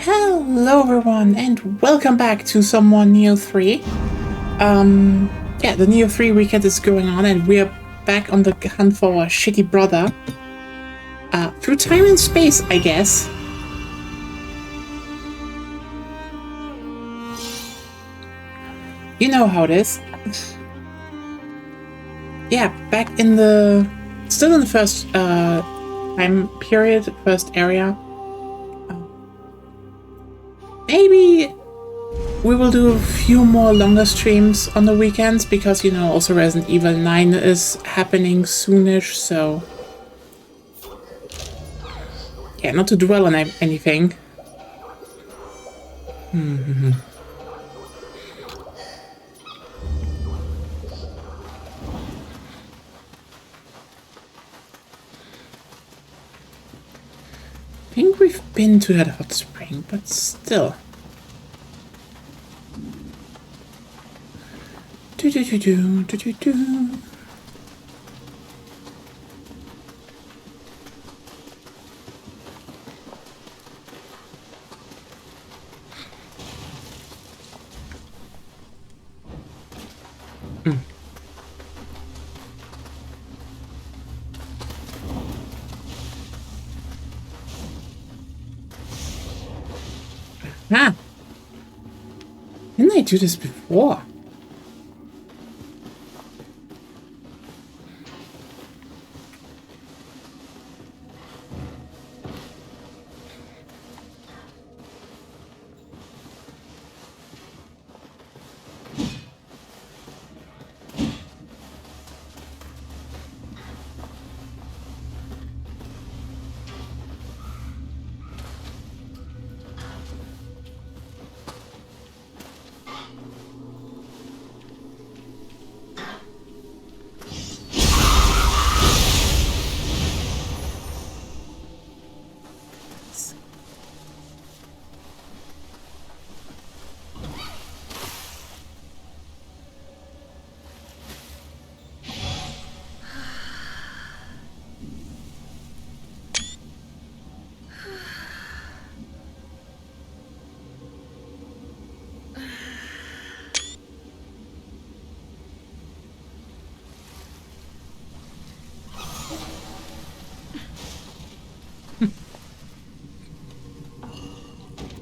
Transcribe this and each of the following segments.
Hello everyone and welcome back to some more Nioh 3. Yeah, the Nioh 3 weekend is going on and we're back on the hunt for our shitty brother. Through time and space, I guess. You know how it is. Yeah, back in the... still in the first time period, first area. Maybe we will do a few more longer streams on the weekends because, you know, also Resident Evil 9 is happening soonish, so... yeah, not to dwell on anything. I think we've been to that hot spring, but still. Ah! Didn't I do this before?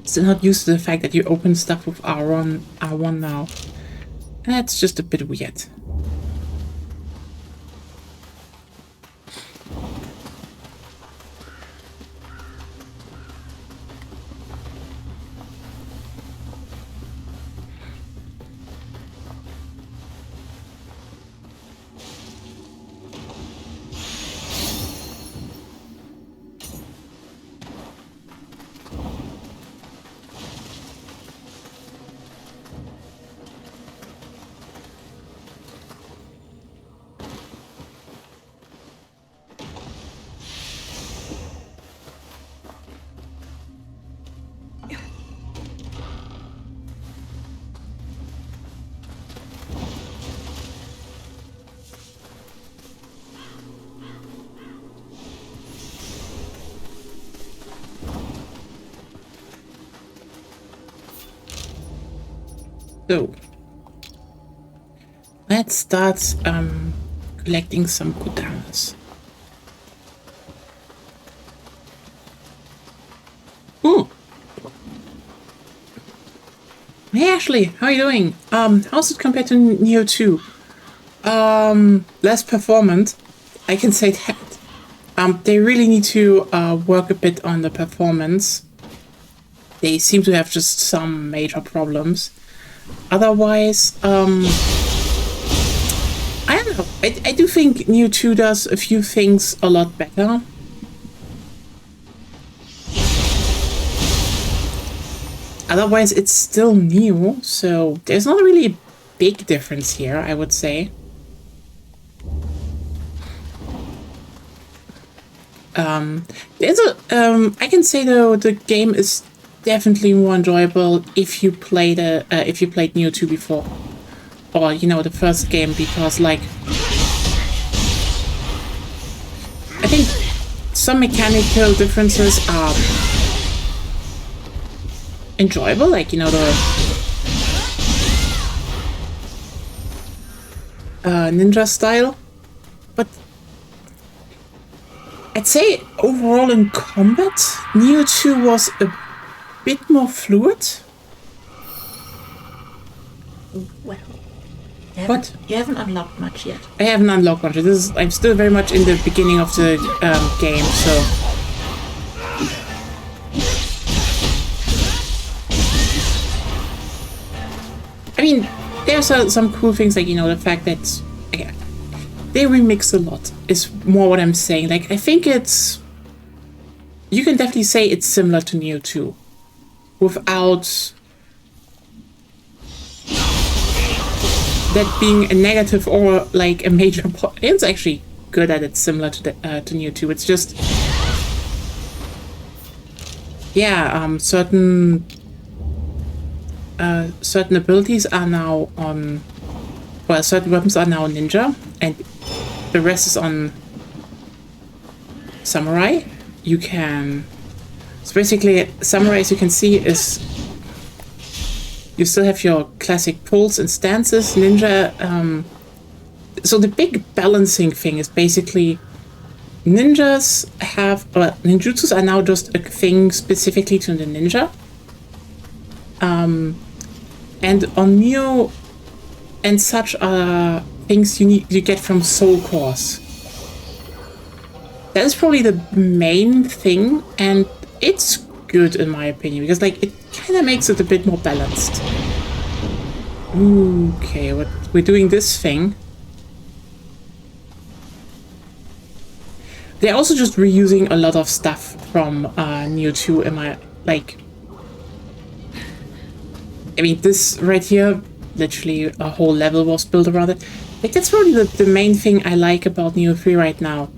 Still not used to the fact that you open stuff with R1 now. And that's just a bit weird. So, let's start collecting some kodamas. Ooh! Hey Ashley, how are you doing? How's it compared to Nioh 2? Less performant, I can say that. They really need to work a bit on the performance. They seem to have just some major problems. Otherwise, I don't know. I do think Nioh 2 does a few things a lot better. Otherwise, it's still Nioh, so there's not really a big difference here, I would say. I can say though, the game is definitely more enjoyable if you played Nioh 2 before, or you know, the first game, because like I think some mechanical differences are enjoyable, like, you know, the ninja style. But I'd say overall in combat, Nioh 2 was a bit more fluid. Well, you haven't unlocked much yet. I haven't unlocked much. I'm still very much in the beginning of the game, so. I mean, there's some cool things, like, you know, the fact that they remix a lot is more what I'm saying. Like, I think you can definitely say it's similar to Nioh 2 without that being a negative or like a major point. It's actually good that it's similar to Nioh 2. It's just, yeah, certain abilities are now on, well, certain weapons are now ninja, and the rest is on samurai. You can, so basically samurai, as you can see, is you still have your classic pulls and stances. Ninja, so the big balancing thing is basically ninjas have, ninjutsus are now just a thing specifically to the ninja. And on Nioh and such things you get from soul cores. That is probably the main thing, and it's good in my opinion, because like it kind of makes it a bit more balanced. Okay, we're doing this thing. They're also just reusing a lot of stuff from Nioh 2 in my, like, I mean, this right here, literally a whole level was built around it. Like, that's probably the main thing I like about Nioh 3 right now.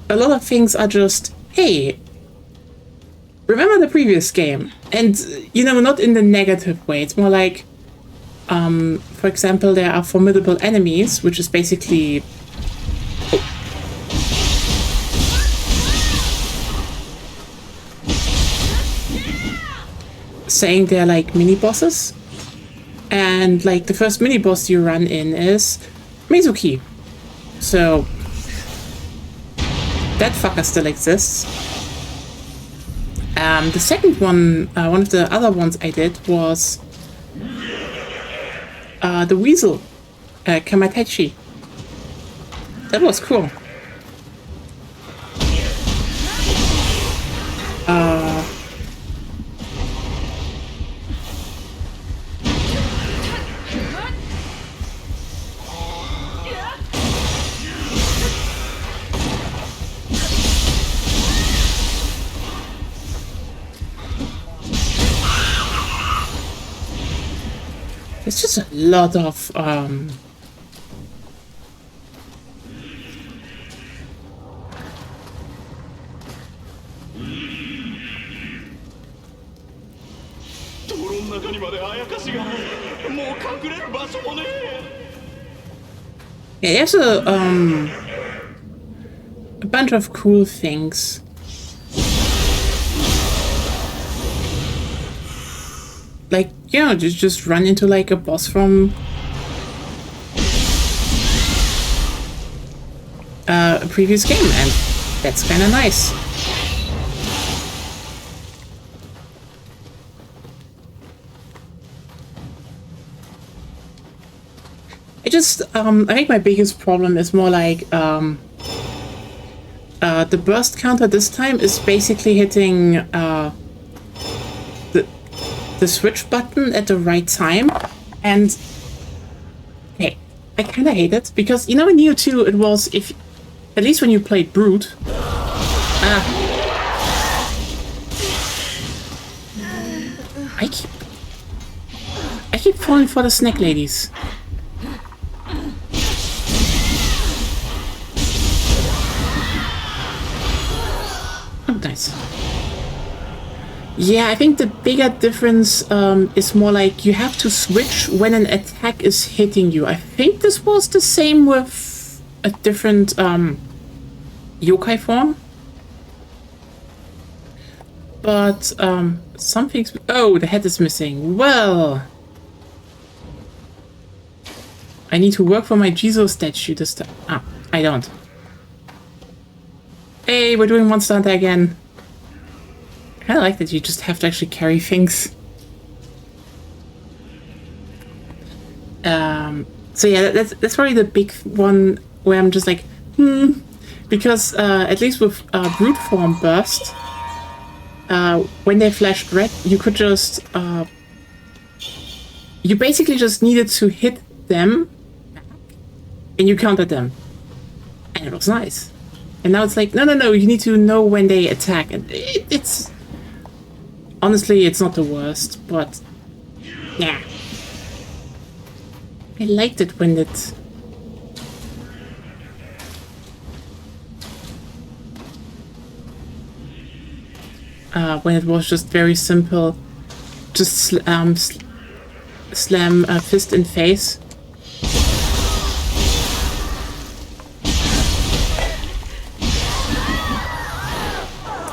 A lot of things are just, hey, remember the previous game? And, you know, not in the negative way. It's more like, for example, there are formidable enemies, which is basically... saying they're like mini-bosses. And, like, the first mini-boss you run in is Mizuki. So, that fucker still exists. The second one, one of the other ones I did was the Weasel, Kamatechi. That was cool. It's just a lot of yeah, there's a bunch of cool things. Like, you know, just run into like a boss from a previous game, and that's kind of nice. I think my biggest problem is more like the burst counter this time is basically hitting the switch button at the right time, and hey, I kind of hate it, because, you know, in Nioh 2 it was, if at least when you played Brute, I keep falling for the snack ladies. Oh, nice. Yeah, I think the bigger difference is more like you have to switch when an attack is hitting you. I think this was the same with a different yokai form. But something's... Oh, the head is missing. Well, I need to work for my Jesus statue this time. Ah, I don't. Hey, we're doing Monster Hunter again. I like that you just have to actually carry things. So yeah, that's probably the big one where I'm just like, because at least with brute form burst, when they flashed red, you could just you basically just needed to hit them, and you countered them, and it was nice. And now it's like, no, you need to know when they attack, and it's honestly it's not the worst, but yeah. I liked it when it... when it was just very simple. Just slam a fist in face.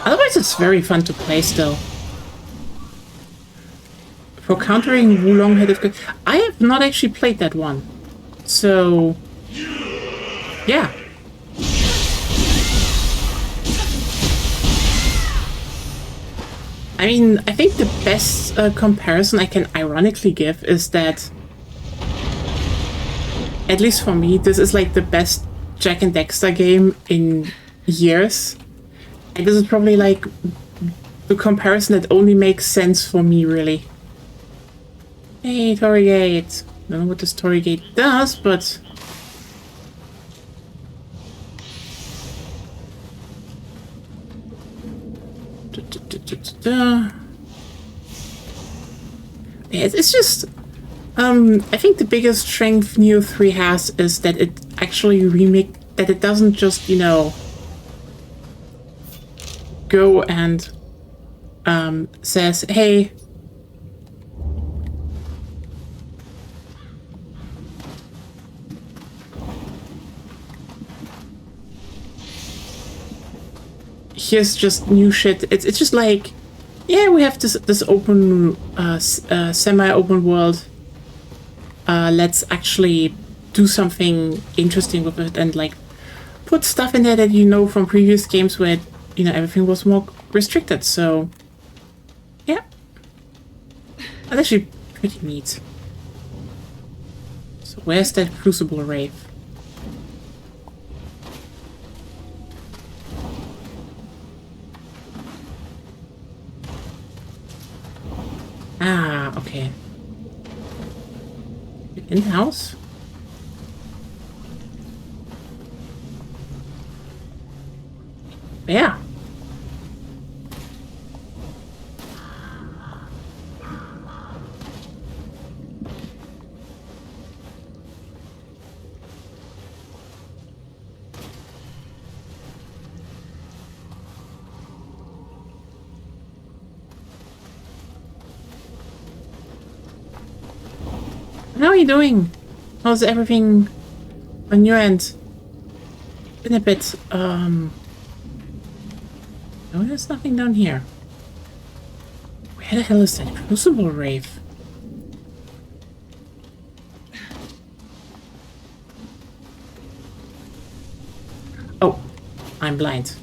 Otherwise it's very fun to play still. For countering Wulong-headed... I have not actually played that one. So... yeah. I mean, I think the best comparison I can ironically give is that... at least for me, this is like the best Jak and Daxter game in years. And this is probably like the comparison that only makes sense for me, really. Hey, Torrygate. Don't know what this Torrygate does, but... Yeah, it's just... I think the biggest strength Nioh 3 has is that it actually that it doesn't just, you know... go and... says, hey... here's just new shit. It's just like, yeah, we have this open, semi-open world. Let's actually do something interesting with it and like put stuff in there that you know from previous games where, you know, everything was more restricted. So, yeah, that's actually pretty neat. So where's that Crucible Wraith? Ah, okay. In the house? Yeah. How are you doing? How's everything on your end? Been a bit, no, there's nothing down here. Where the hell is that Crucible Wraith? Oh, I'm blind.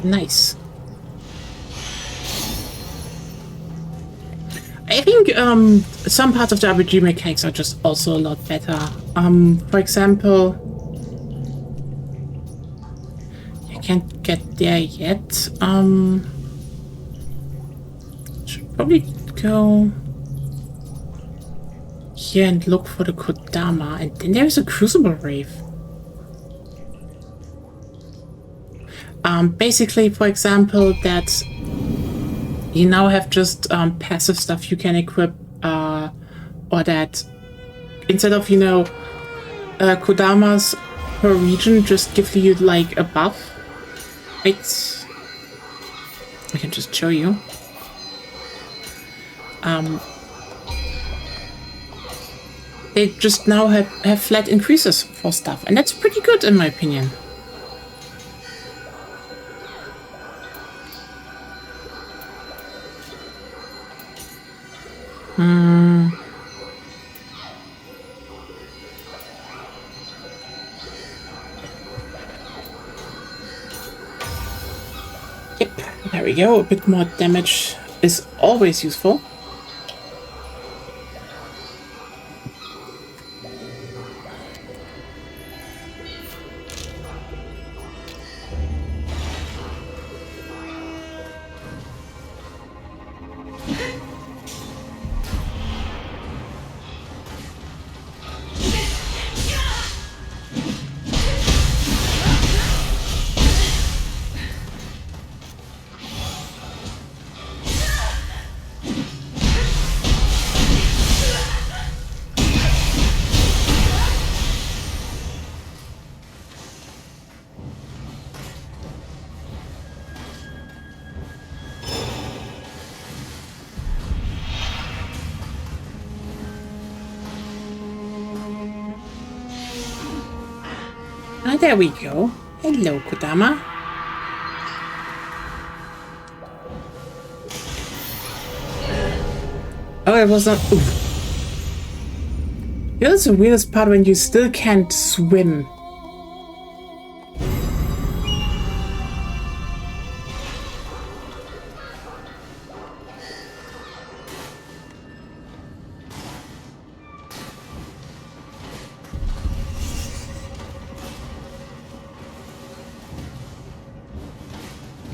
Nice. I think some parts of the RPG mechanics are just also a lot better. For example, I can't get there yet. Should probably go here and look for the Kodama, and then there's a Crucible Reef. Basically, for example, that you now have just passive stuff you can equip, or that instead of, you know, Kodamas per region just give you like a buff. It's... I can just show you. They just now have flat increases for stuff, and that's pretty good in my opinion. Yep, there we go. A bit more damage is always useful. Ah, there we go. Hello, Kodama. Oh, it was not... Oof. Here's the weirdest part when you still can't swim.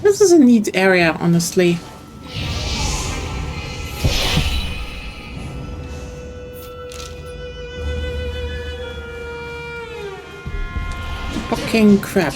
This is a neat area, honestly. Fucking crap.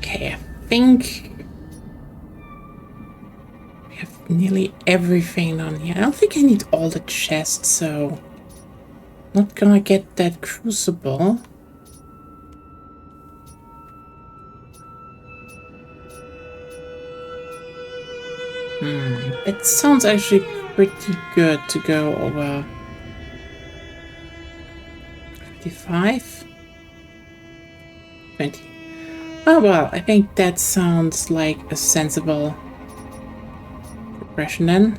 Okay, I think we have nearly everything on here. I don't think I need all the chests, so not gonna get that crucible. It sounds actually pretty good to go over 55, 20. Oh well, I think that sounds like a sensible progression then.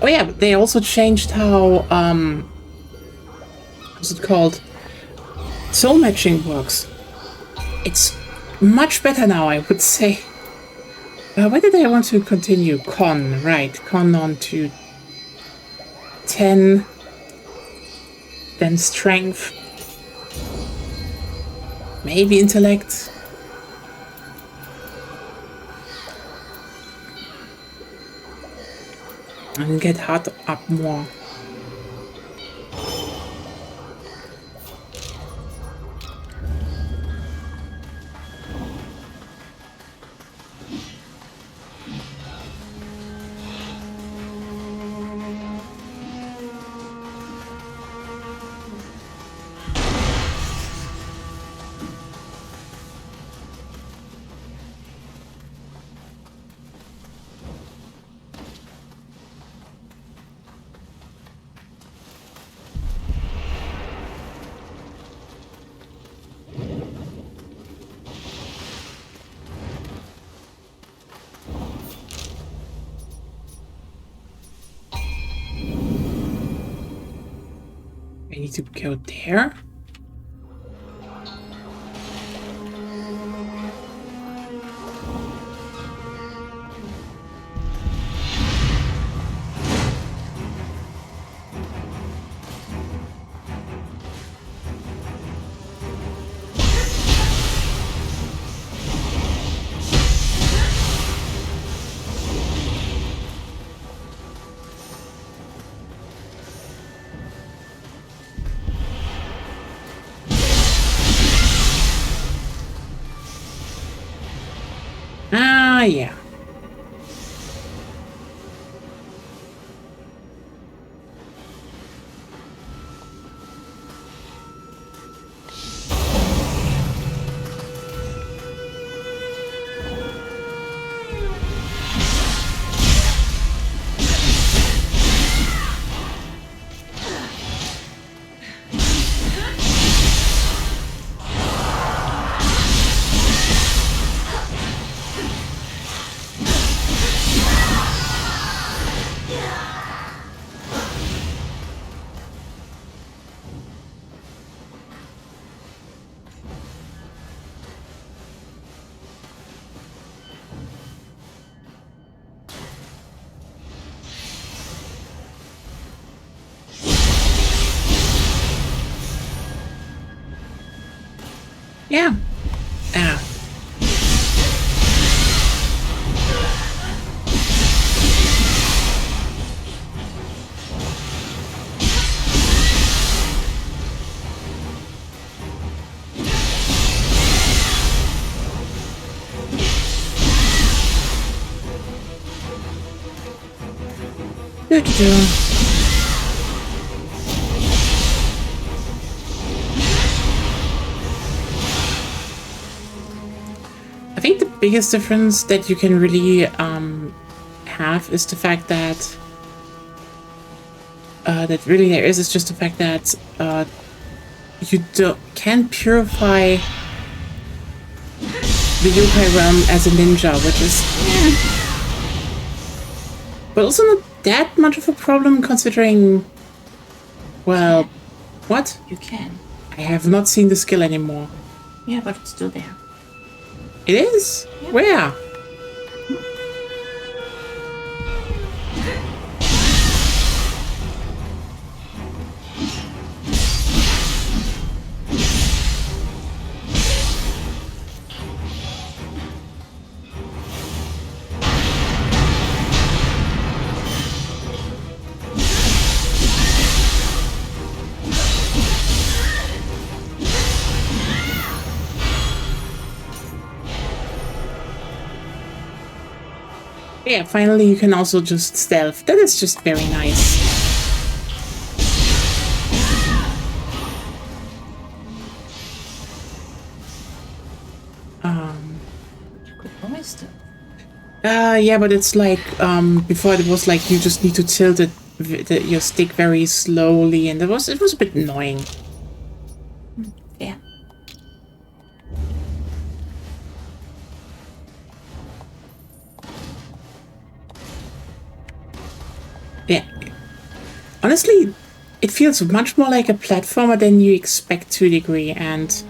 Oh yeah, but they also changed how, what's it called? Soul matching works. It's much better now, I would say. Where did I want to continue? Con, right. Con on to 10. Then strength. Maybe intellect. And get heart up more. I need to go there. Ah, yeah. Yeah. Ah. Do-do-do. I think the biggest difference that you can really have is the fact that that really there is just the fact that you can purify the yokai realm as a ninja, which is but also not that much of a problem considering, well, what? You can. I have not seen the skill anymore. Yeah, but it's still there. It is? Yeah. Where? Yeah, finally you can also just stealth. That is just very nice. You could always still. Yeah, but it's like, before it was like you just need to tilt it, your stick very slowly, and it was a bit annoying. Yeah. Yeah. Honestly, it feels much more like a platformer than you expect to a degree, and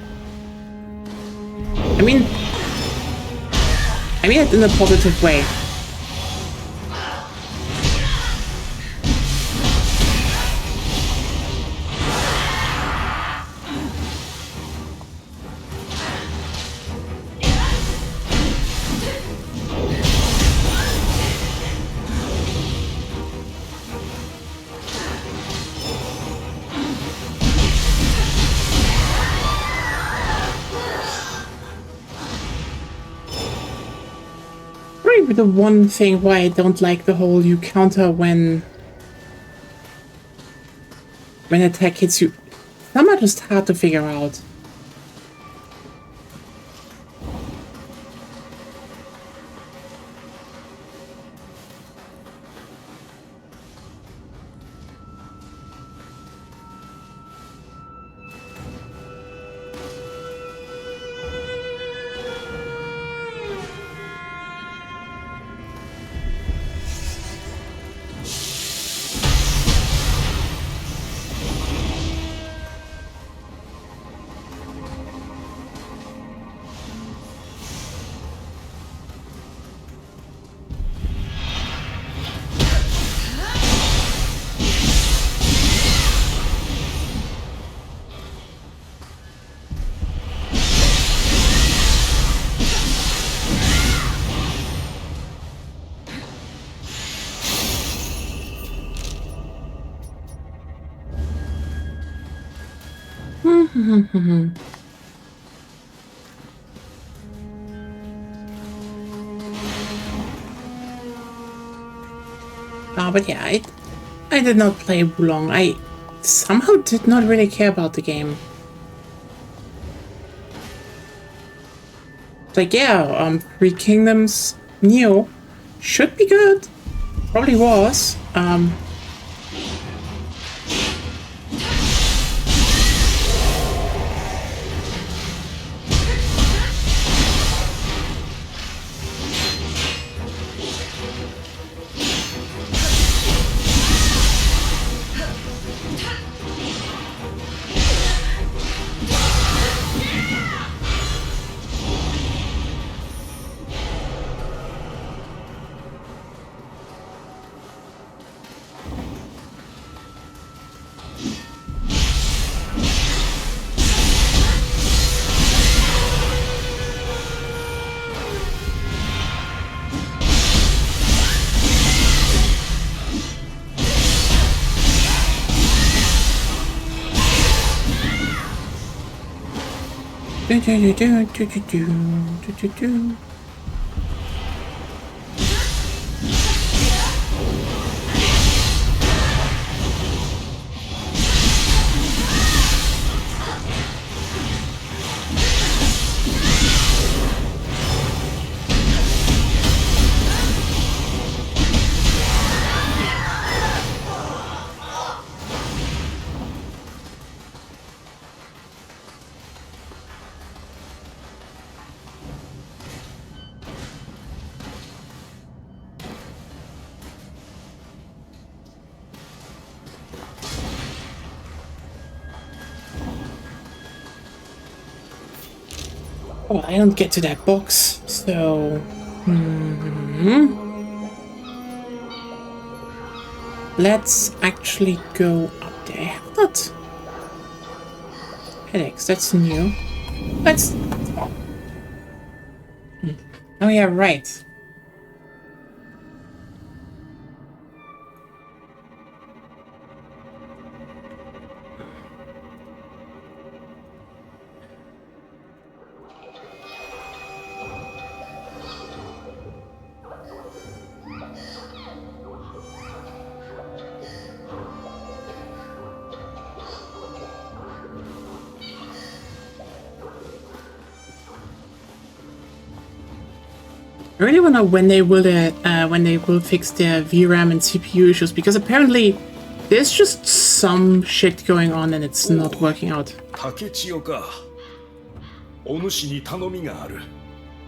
I mean it in a positive way. probably the one thing why I don't like the whole you counter when attack hits you. Some are just hard to figure out. But yeah, I did not play Wulong. I somehow did not really care about the game. Like, yeah, Three Kingdoms Nioh should be good. Probably was. Oh, I don't get to that box, so... Let's actually go up there. I have not... Headaches, that's new. Let's... Oh yeah, right. I really wonder when they will fix their VRAM and CPU issues, because apparently there's just some shit going on and it's not working out. 竹千代か。お主に頼みがある。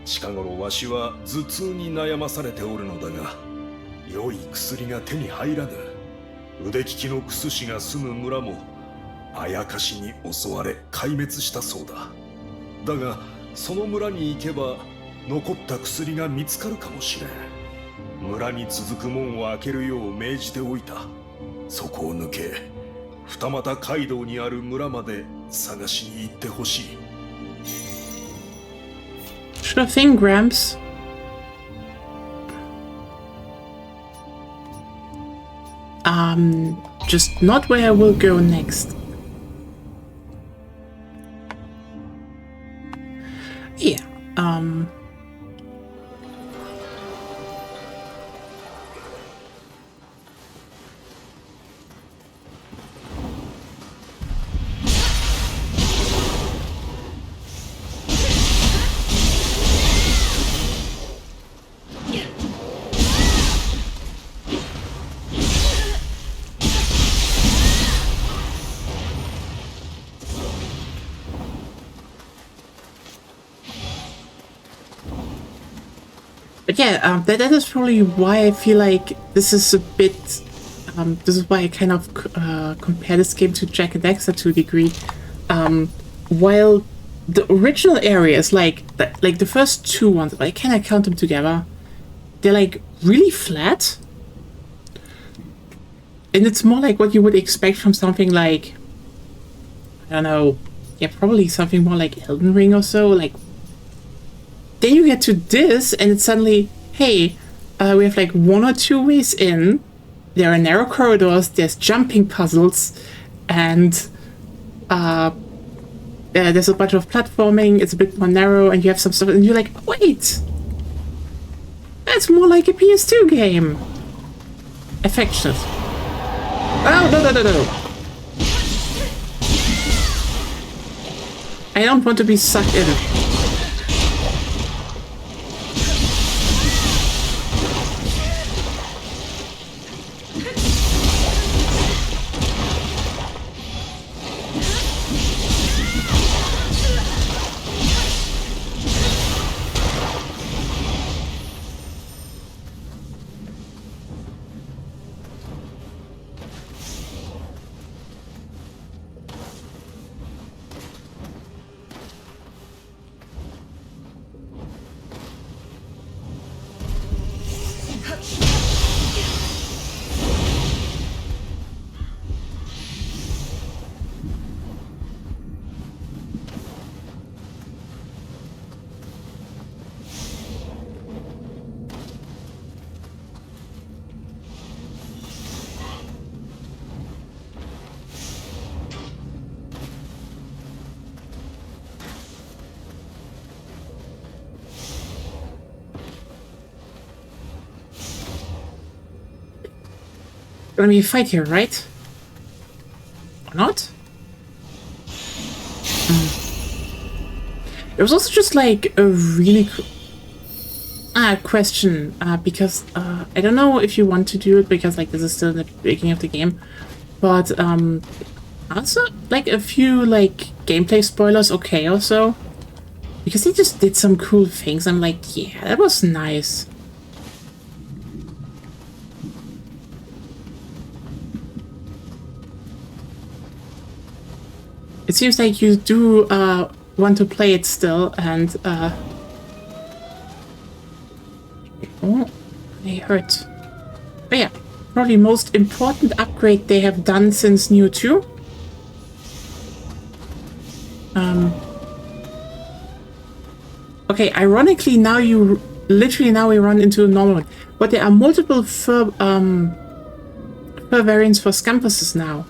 近頃わしは頭痛に悩まされておるのだが、良い薬が手に入らぬ。腕利きの薬師が住む村もあやかしに襲われ壊滅したそうだ。だがその村に行けば残った薬が見つかるかもしれん。村に続く門を開けるよう命じておいた。そこを抜け、二俣街道にある村まで探しに行ってほしい。Sure thing, Gramps. Just not where I will go next. Yeah, But yeah, that is probably why I feel like this is a bit. This is why I kind of compare this game to Jack and Dexter to a degree. While the original areas, like the first two ones, I cannot count them together. They're like really flat, and it's more like what you would expect from something like, I don't know, yeah, probably something more like Elden Ring or so. Like, then you get to this, and it's suddenly, hey, we have like 1 or 2 ways in. There are narrow corridors. There's jumping puzzles, and there's a bunch of platforming. It's a bit more narrow, and you have some stuff, and you're like, wait, that's more like a PS2 game. Affectionate. Oh, no. I don't want to be sucked in. Gonna be a fight here, right? Or not? There was also just like a really question, because I don't know if you want to do it because like this is still the beginning of the game, but also like a few like gameplay spoilers, okay, also because they just did some cool things. I'm like, yeah, that was nice. It seems like you do want to play it still, and oh, they hurt. But yeah, probably most important upgrade they have done since Nioh 2. Okay, ironically now now we run into a normal one, but there are multiple fur variants for scampuses now,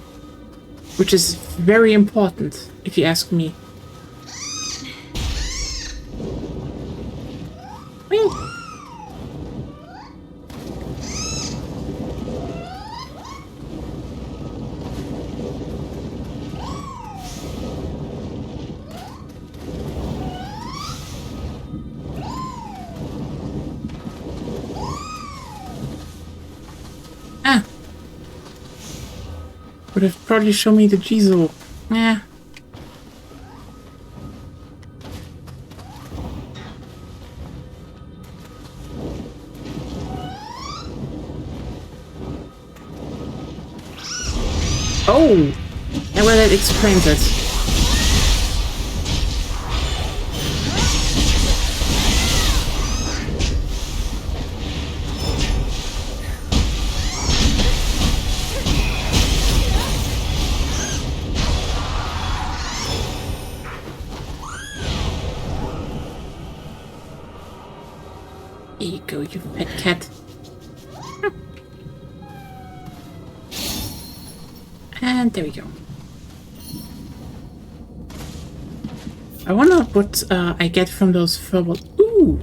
which is very important, if you ask me. Whee! Ah! Would have probably shown me the Jizo. Yeah. Oh! Yeah, well, that explains it. Here you go, you pet cat. And there we go. I wonder what I get from those furballs. Ooh!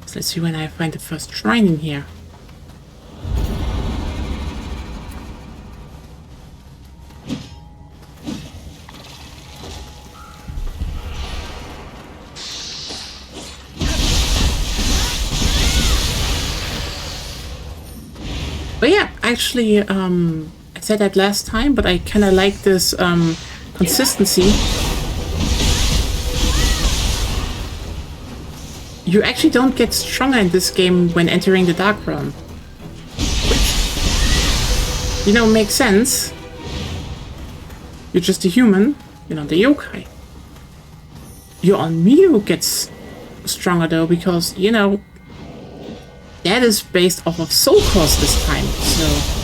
So let's see when I find the first shrine in here. But yeah, actually, I said that last time, but I kind of like this consistency, you actually don't get stronger in this game when entering the Dark Realm. Which, you know, makes sense. You're just a human, you're not a yokai. Your Nioh gets stronger though, because, you know, that is based off of soul cores this time, so...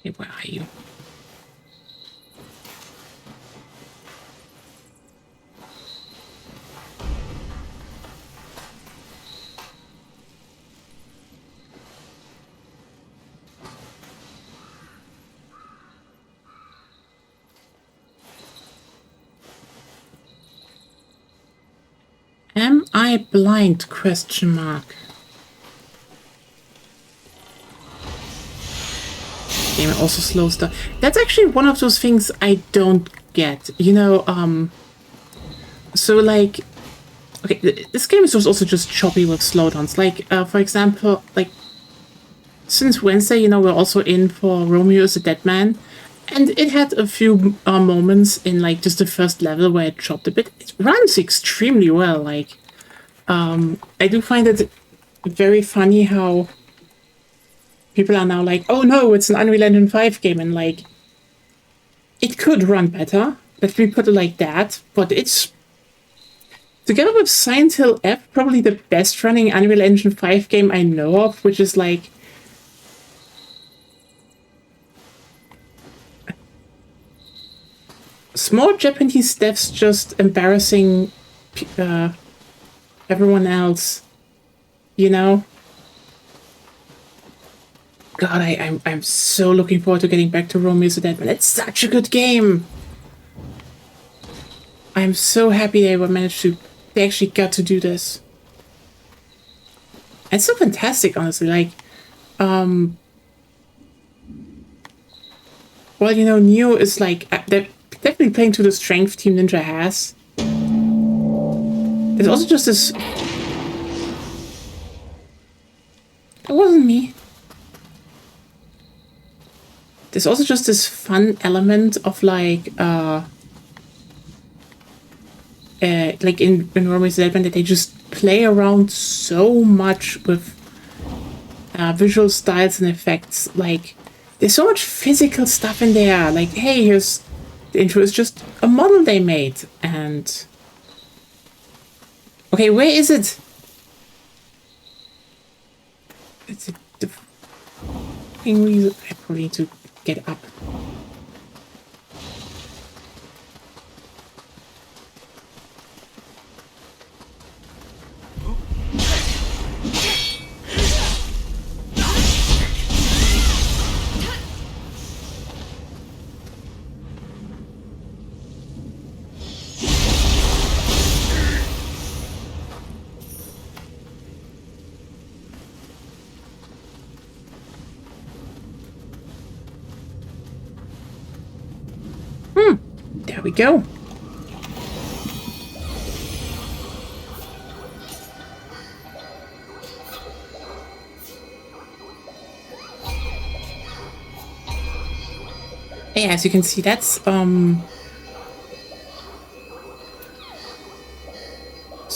Hey, where are you? Am I blind? Question mark. Game also slows down. That's actually one of those things I don't get. You know, so like, okay, this game is also just choppy with slowdowns. Like, for example, like, since Wednesday, you know, we're also in for Romeo is a Dead Man. And it had a few moments in, like, just the first level where it chopped a bit. It runs extremely well. Like, I do find it very funny how people are now like, oh no, it's an Unreal Engine 5 game, and like, it could run better. Let me put it like that. But it's, together with Silent Hill F, probably the best running Unreal Engine 5 game I know of, which is like, small Japanese devs just embarrassing everyone else, you know? God, I'm so looking forward to getting back to Romeo's a Dead Man. It's such a good game! I'm so happy they actually got to do this. It's so fantastic, honestly. Like, well, you know, Nioh is like, they're definitely playing to the strength Team Ninja has. There's also just this... It wasn't me. There's also just this fun element of like in Romeo's Dead Man, that they just play around so much with visual styles and effects. Like, there's so much physical stuff in there. Like, hey, here's the intro is just a model they made, and okay, where is it? It's the fucking reason I probably need to get up. There we go. Yeah, as you can see, that's to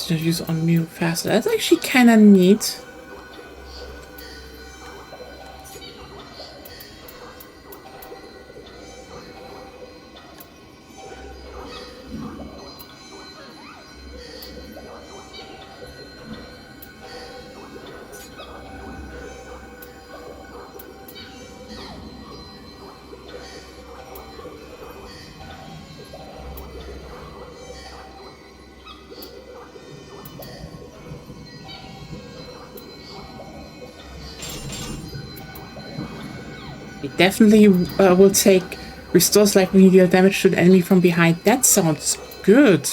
use on Mew faster. That's actually kind of neat. It definitely will take restores life when you deal damage to the enemy from behind. That sounds good.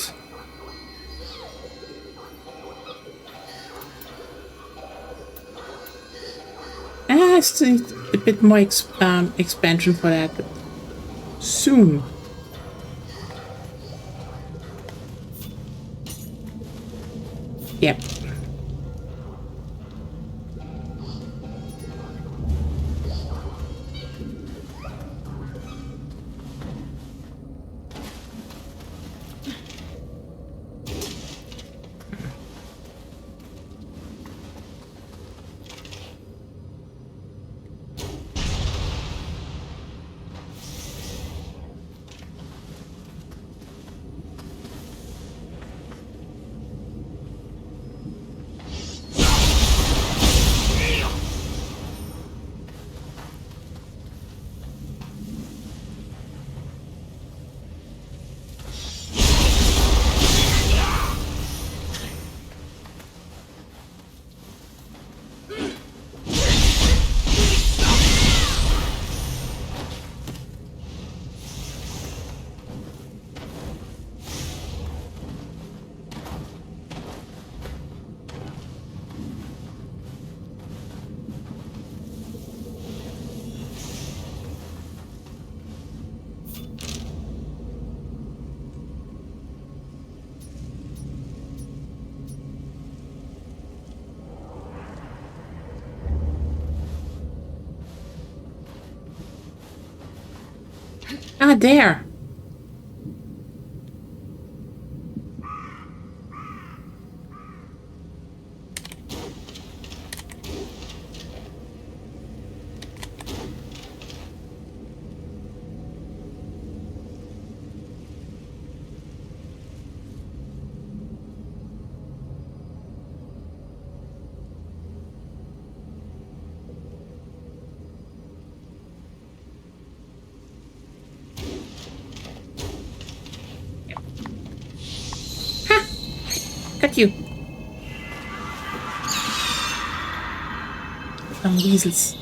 I still need a bit more expansion for that, but soon. Yep. Ah, there. Got you. Some weasels.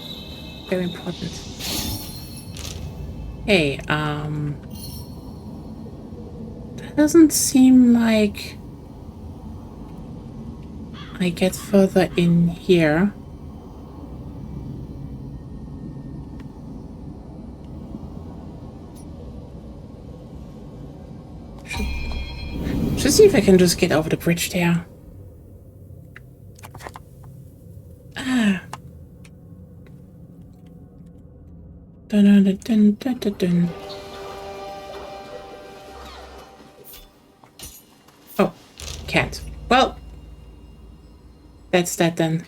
Very important. Hey, that doesn't seem like I get further in here. Should see if I can just get over the bridge there. Ah. Dun, dun, dun, dun, dun, dun. Oh, can't. Well, that's that then.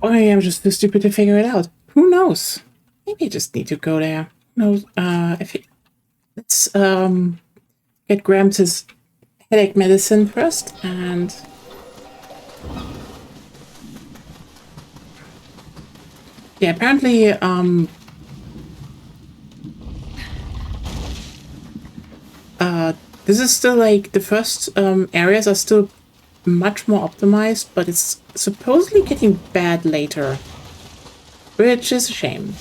Or maybe I'm just too stupid to figure it out. Who knows? Maybe I just need to go there. No, if it, let's get Gramps his headache medicine first, and yeah, apparently this is still like the first areas are still much more optimized, but it's supposedly getting bad later, which is a shame.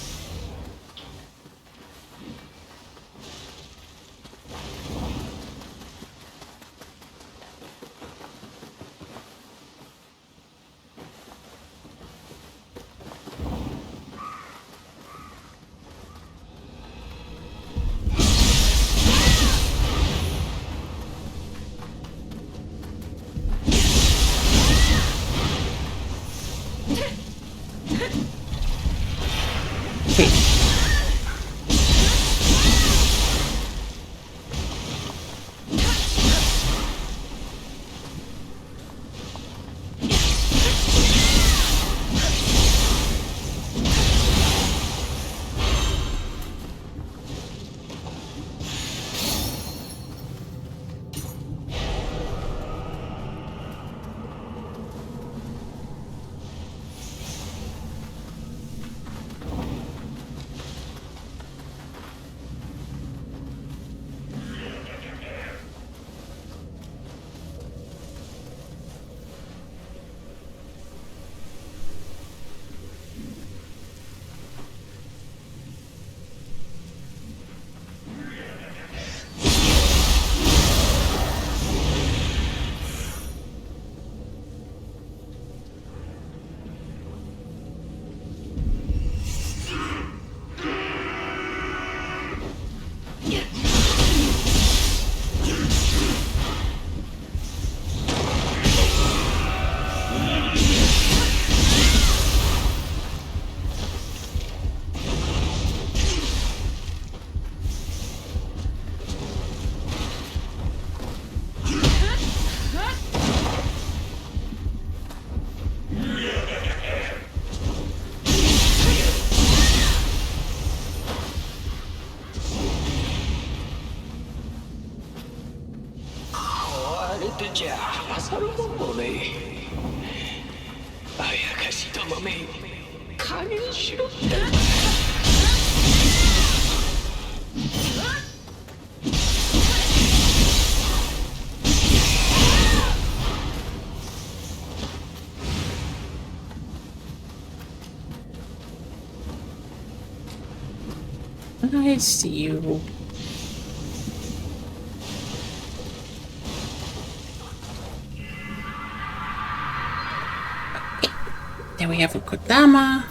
じゃ勝るもんもねあやかしともめ加減しろってI see you. There we have a Kodama.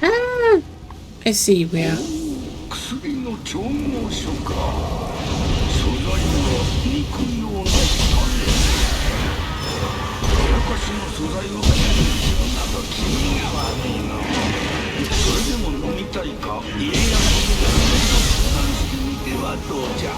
Ah, I see where. 薬の調合書か素材は肉用の種やかしの素材を手にするなど気味が悪いのそれでも飲みたいか家やの相談してみてはどうじゃ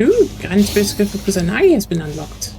Ooh, Guidance Basket for Kusanagi has been unlocked.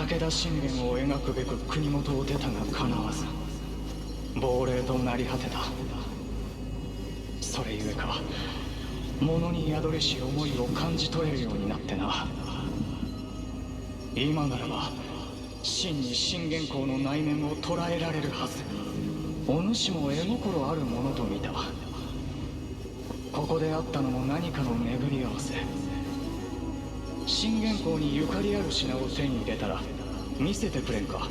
武田信玄を描くべく国元を出たが叶わず亡霊となり果てたそれゆえか物に宿りし思いを感じ取れるようになってな今ならば真に信玄公の内面を捉えられるはずお主も絵心あるものと見たここであったのも何かの巡り合わせ信玄公にゆかりある品を手に入れたら見せてくれんか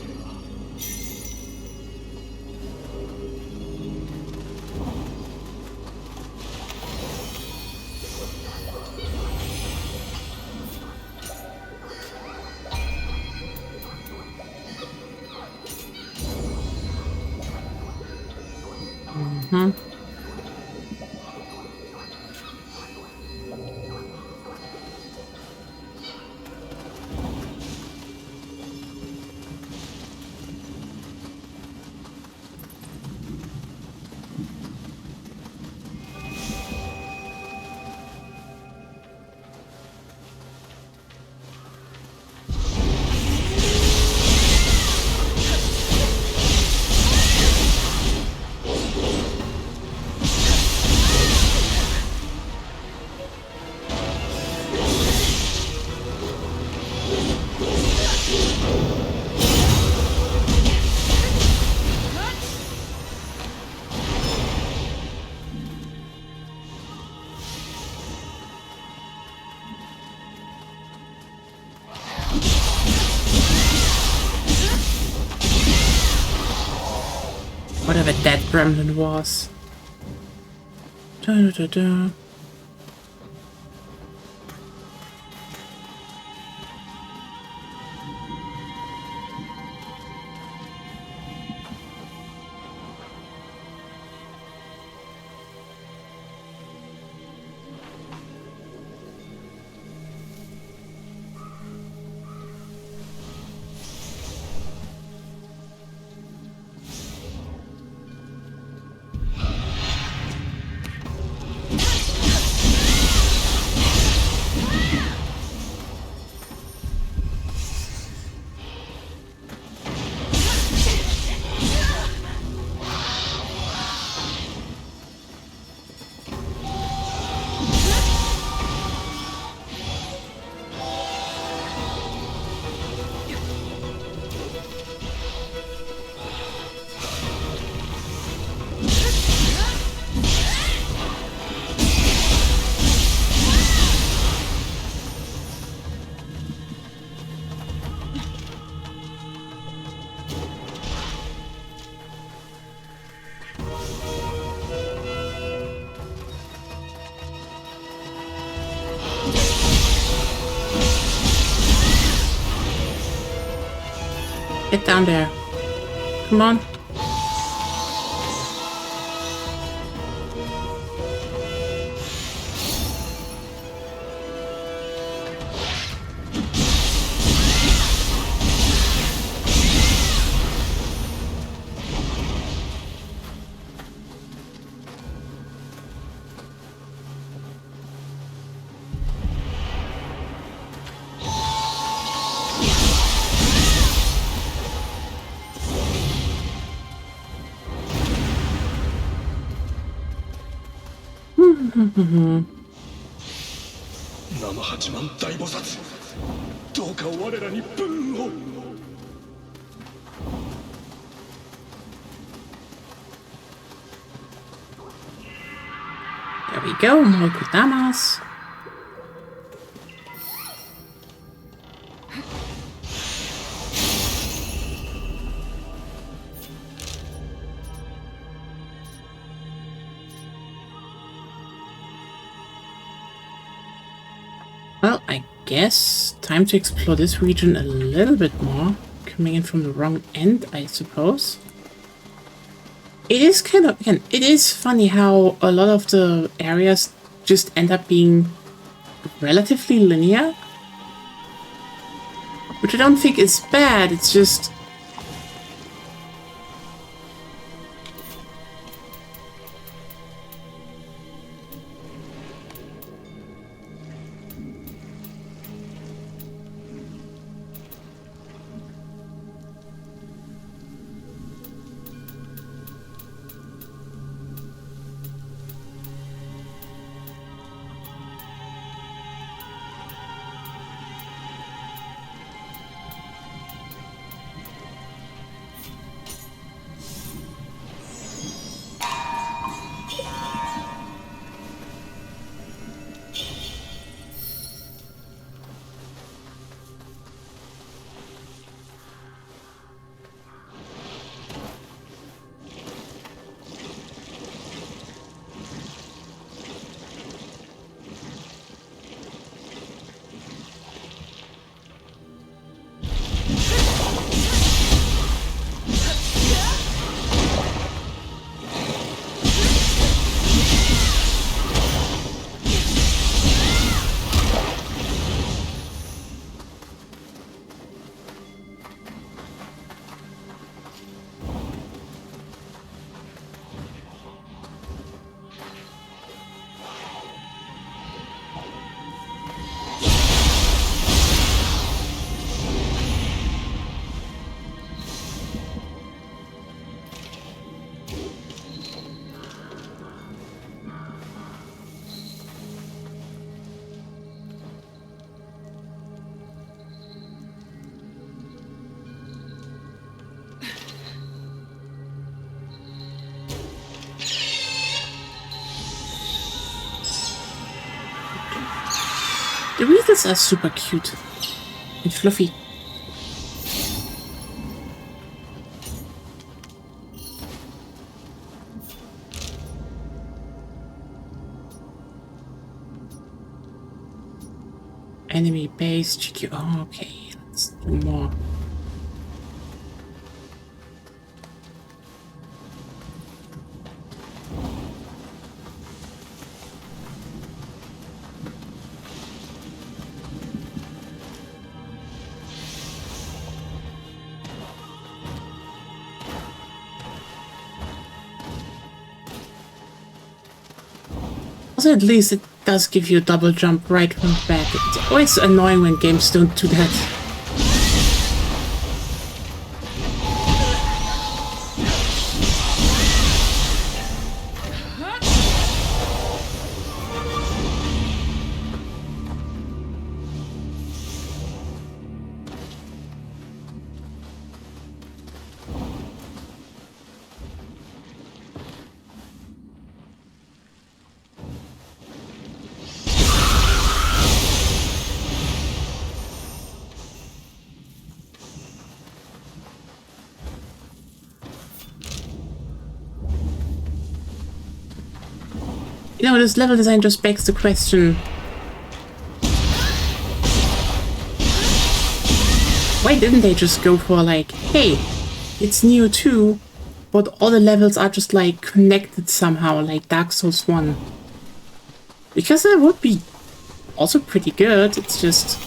Whatever that gremlin was. Da, da, da. Get down there. Come on. There we go, more Kodamas. Well, I guess time to explore this region a little bit more. Coming in from the wrong end, I suppose. It is kind of, again, it is funny how a lot of the areas just end up being relatively linear. Which I don't think is bad, it's just... The wheels are super cute and fluffy. Enemy base, GQ. Oh, okay, let's do more. Also, at least it does give you a double jump right from the back. It's always annoying when games don't do that. You know, this level design just begs the question, why didn't they just go for like, hey, it's Nioh 2, but all the levels are just like connected somehow, like Dark Souls 1? Because that would be also pretty good, it's just...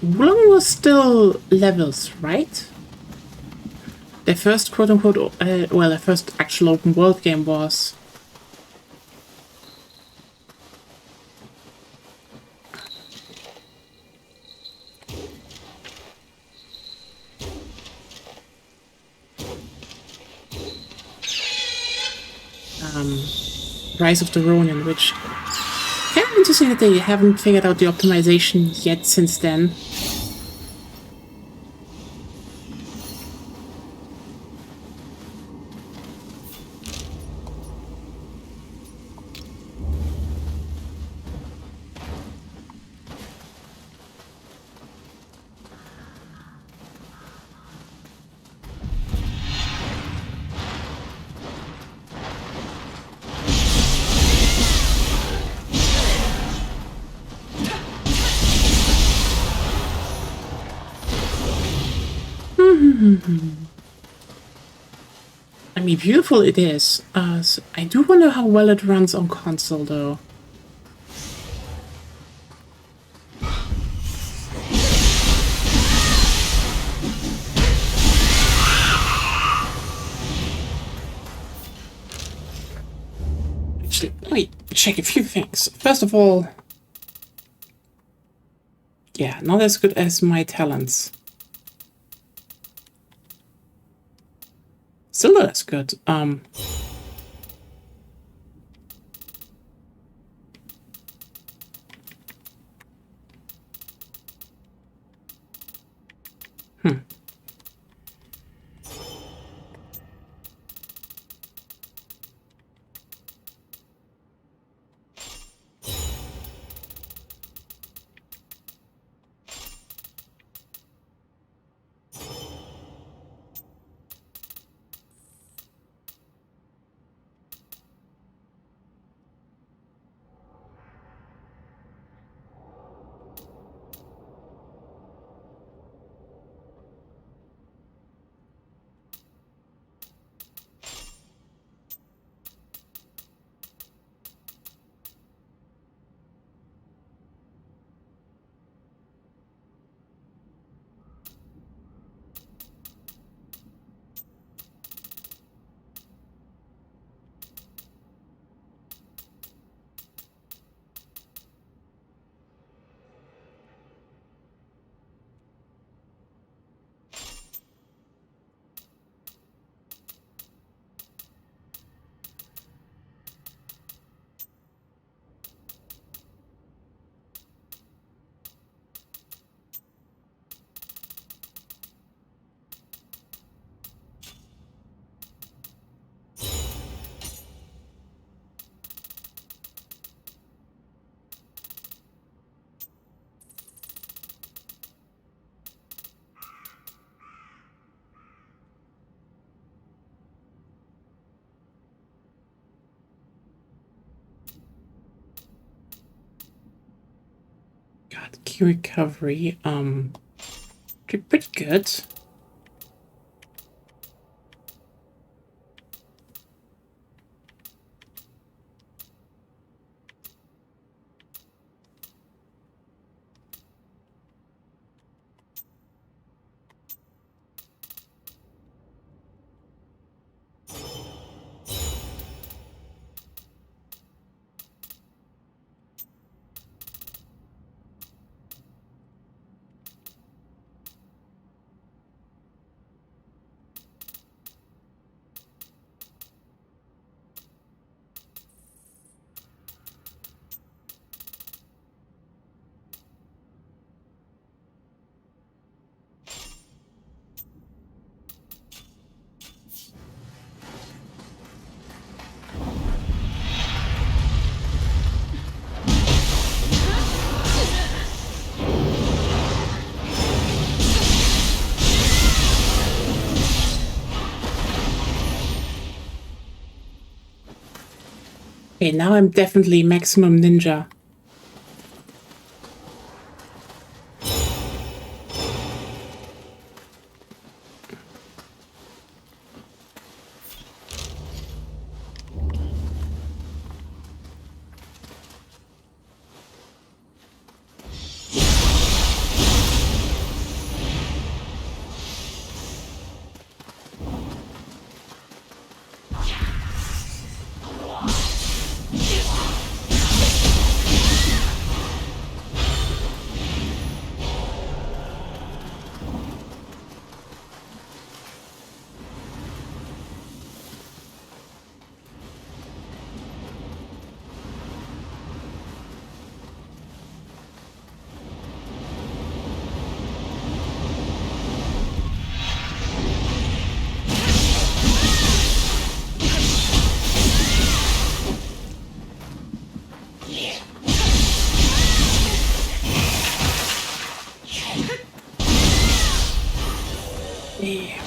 Wulong was still levels, right? Their first quote-unquote, well, their first actual open world game was. Rise of the Ronin, which kind of interesting that they haven't figured out the optimization yet since then. I mean, beautiful it is. So I do wonder how well it runs on console, though. Actually, let me check a few things. First of all, yeah, not as good as my talents. Still not as good. God, key recovery. Pretty good. Okay, now I'm definitely maximum ninja. Yeah.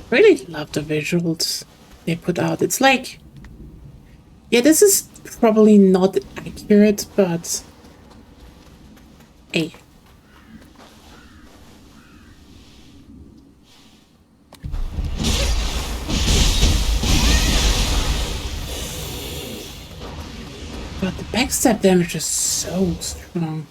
Really love the visuals they put out. It's like, yeah, this is probably not accurate, but hey. But the backstab damage is so strong.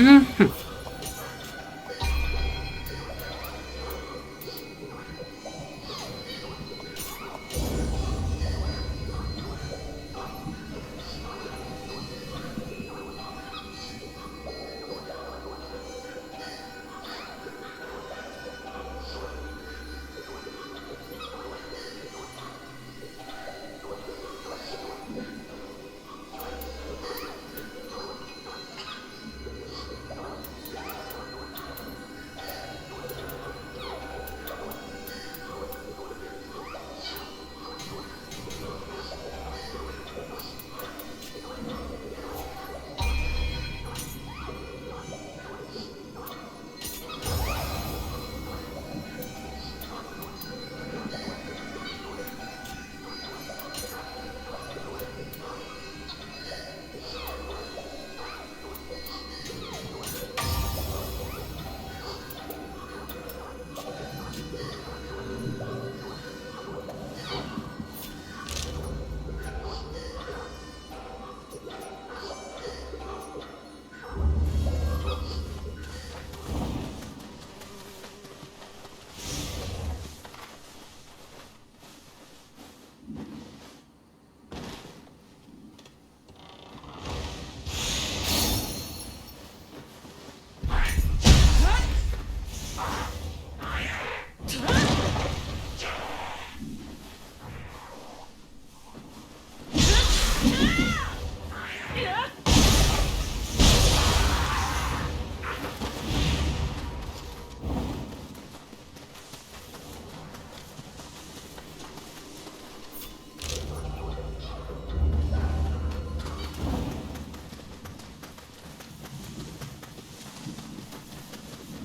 Mm-hmm.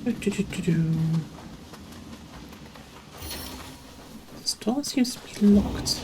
This door seems to be locked.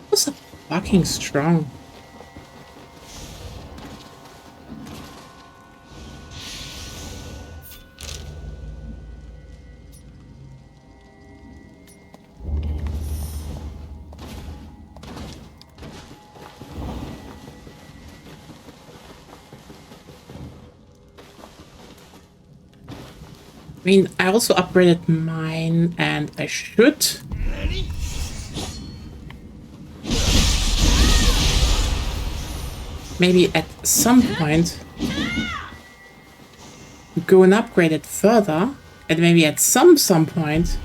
What's so fucking strong? I mean, I also upgraded mine, and I should. Maybe at some point go and upgrade it further, and maybe at some point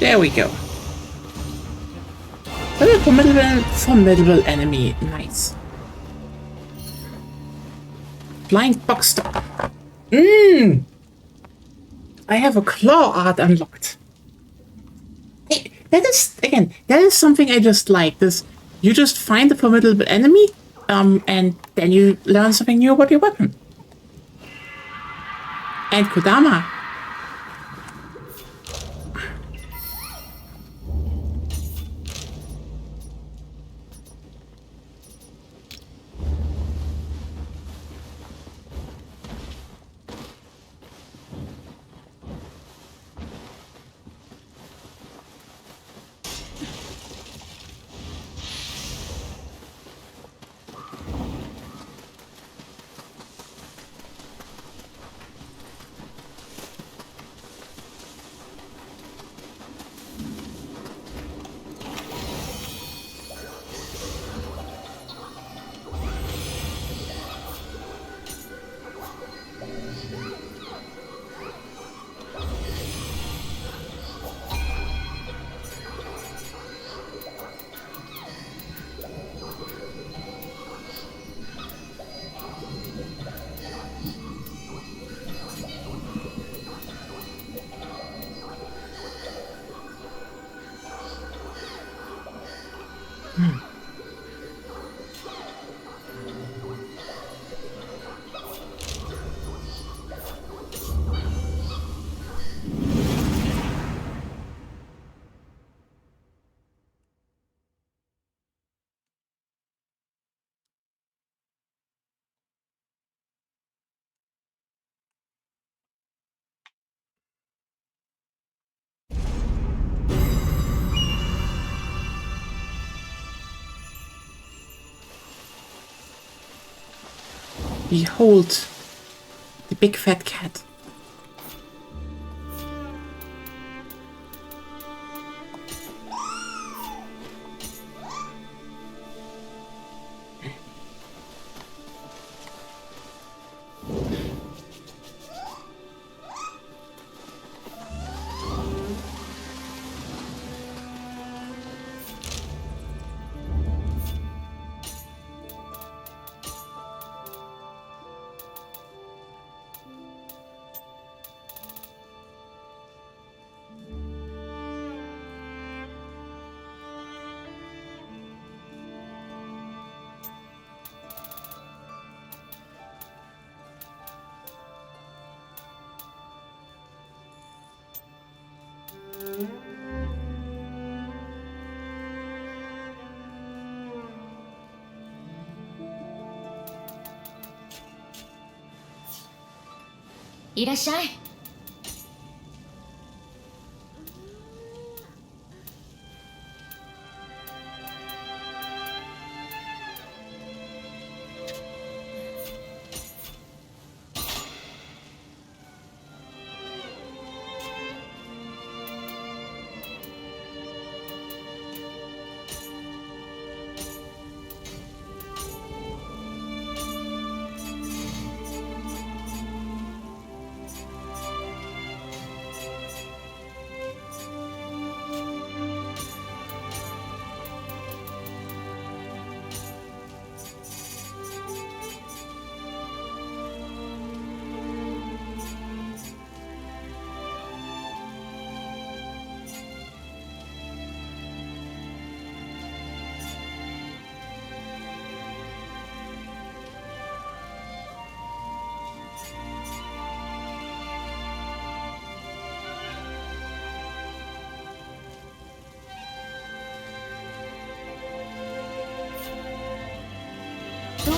there we go. But a formidable enemy. Nice. Blind box stop. I have a claw art unlocked. Hey, that is something I just like. This, you just find a formidable enemy, and then you learn something new about your weapon. And Kodama. Behold, the big fat cat.いらっしゃい。どう？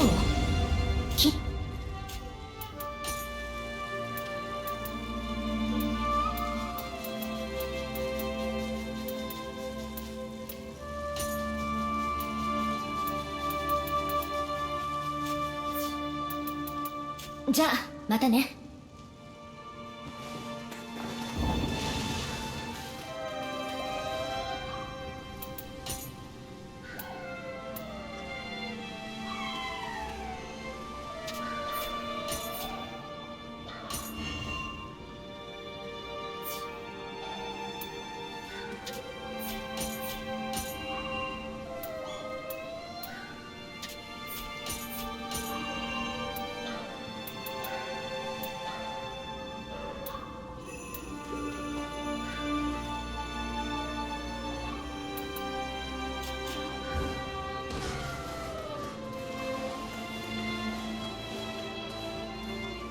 じゃあまたね。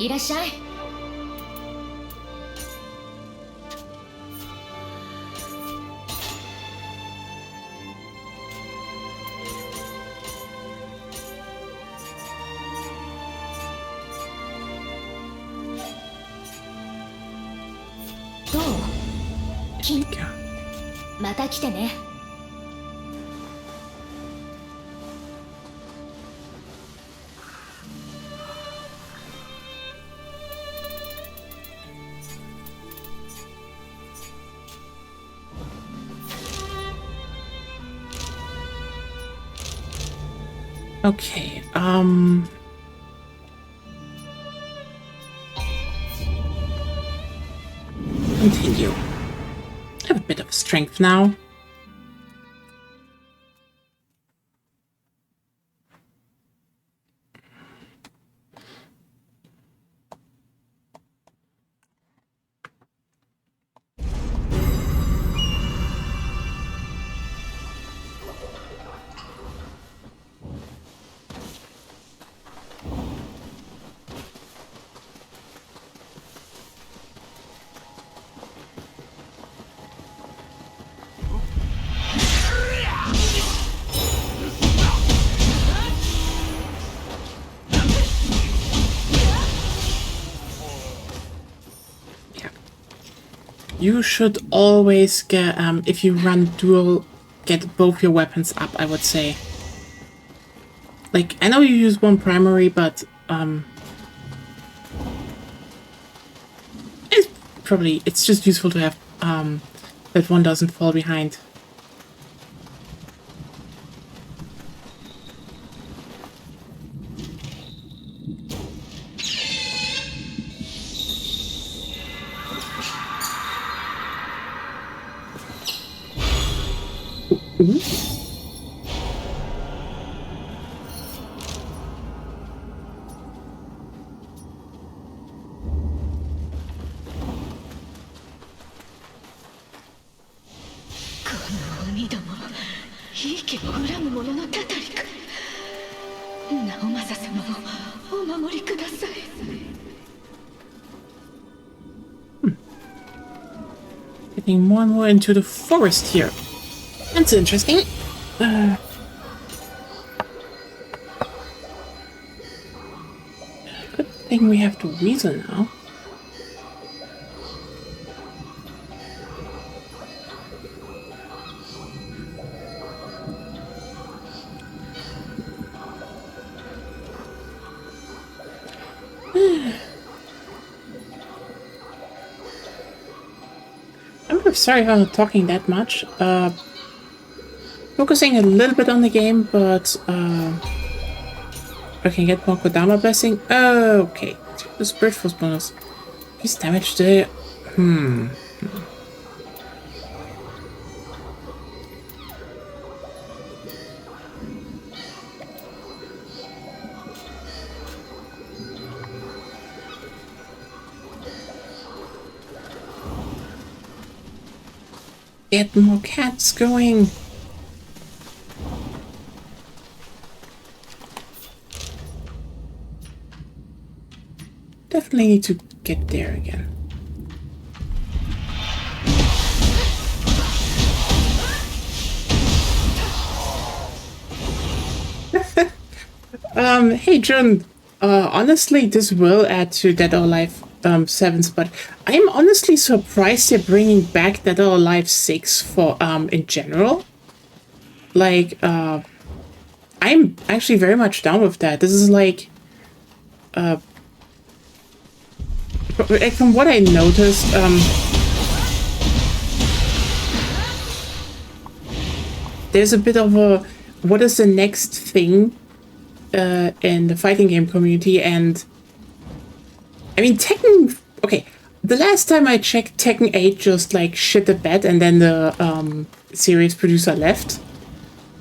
いらっしゃい。どう？また来てね。Okay, continue. I have a bit of strength now. You should always get, if you run dual, get both your weapons up, I would say. Like, I know you use one primary, but, it's just useful to have, that one doesn't fall behind. Getting more and more into the forest here. That's interesting. Good thing we have the weasel now. I'm sorry if I'm not talking that much. Focusing a little bit on the game, but I can get more Kodama blessing. Okay, the Spirit Force bonus. He's damaged there. Get more cats going. Definitely need to get there again. Hey Jun, honestly, this will add to Dead or Alive 7's, but I'm honestly surprised they're bringing back Dead or Alive 6 for, in general. Like, I'm actually very much down with that. This is like, from what I noticed, there's a bit of a, what is the next thing in the fighting game community, and I mean Tekken, okay, the last time I checked, Tekken 8 just like shit the bed, and then the series producer left,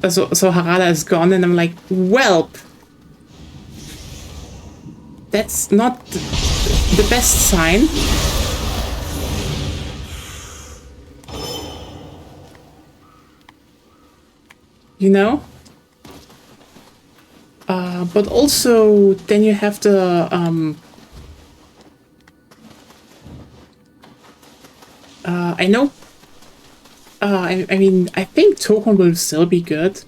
so Harada is gone, and I'm like, welp, that's not the best sign. You know? But also, then you have the I know. I mean, I think Tokon will still be good.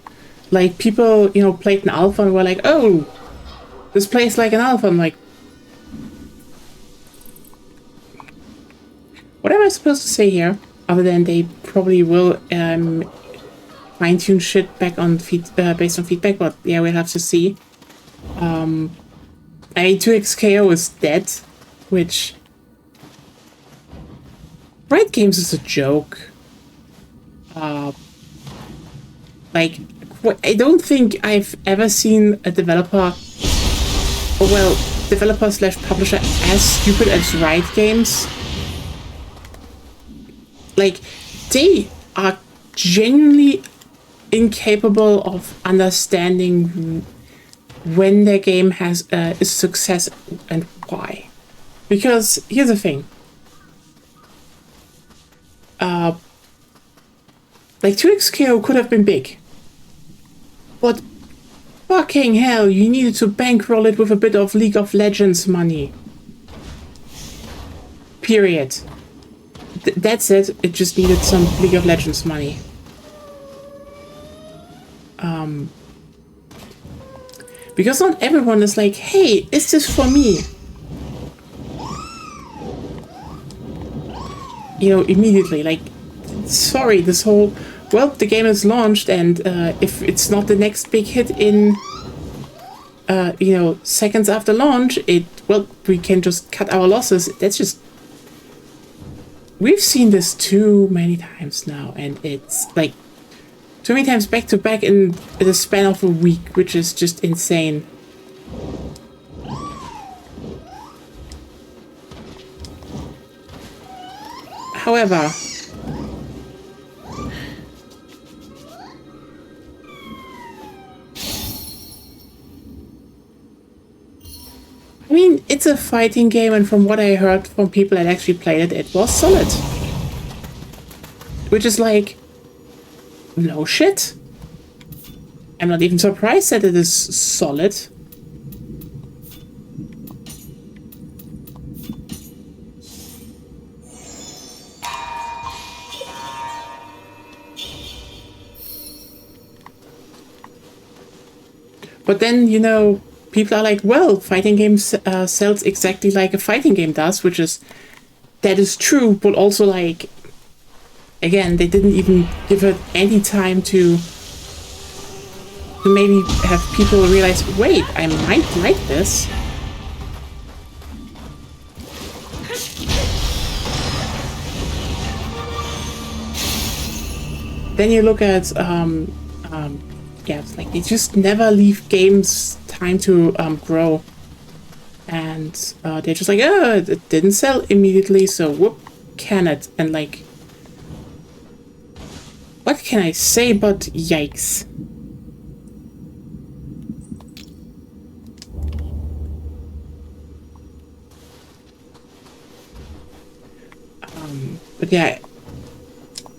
Like, people, you know, played an alpha and were like, oh, this plays like an alpha. I'm like, what am I supposed to say here? Other than they probably will fine-tune shit back on based on feedback, but yeah, we'll have to see. I mean, 2xKO is dead, which... Riot Games is a joke. Like, I don't think I've ever seen a developer, or well, developer slash publisher as stupid as Riot Games. Like, they are genuinely incapable of understanding when their game has is a success and why. Because here's the thing. Like 2xKO could have been big. But fucking hell, you needed to bankroll it with a bit of League of Legends money. Period. That's it. It just needed some League of Legends money. Because not everyone is like, hey, is this for me? You know, immediately, like, sorry, this whole, well, the game is launched, and if it's not the next big hit in, you know, seconds after launch, well, we can just cut our losses. That's just, we've seen this too many times now, and it's like too many times back to back in the span of a week, which is just insane. However, I mean, it's a fighting game, and from what I heard from people that actually played it, it was solid. Which is like, no shit. I'm not even surprised that it is solid. But then, you know, people are like, well, fighting games sells exactly like a fighting game does, which is, that is true, but also like, again, they didn't even give it any time to maybe have people realize, wait, I might like this. Then you look at, yeah, it's like they just never leave games time to grow. And they're just like, oh, it didn't sell immediately, so whoop, can it? And like, what can I say but yikes? But yeah,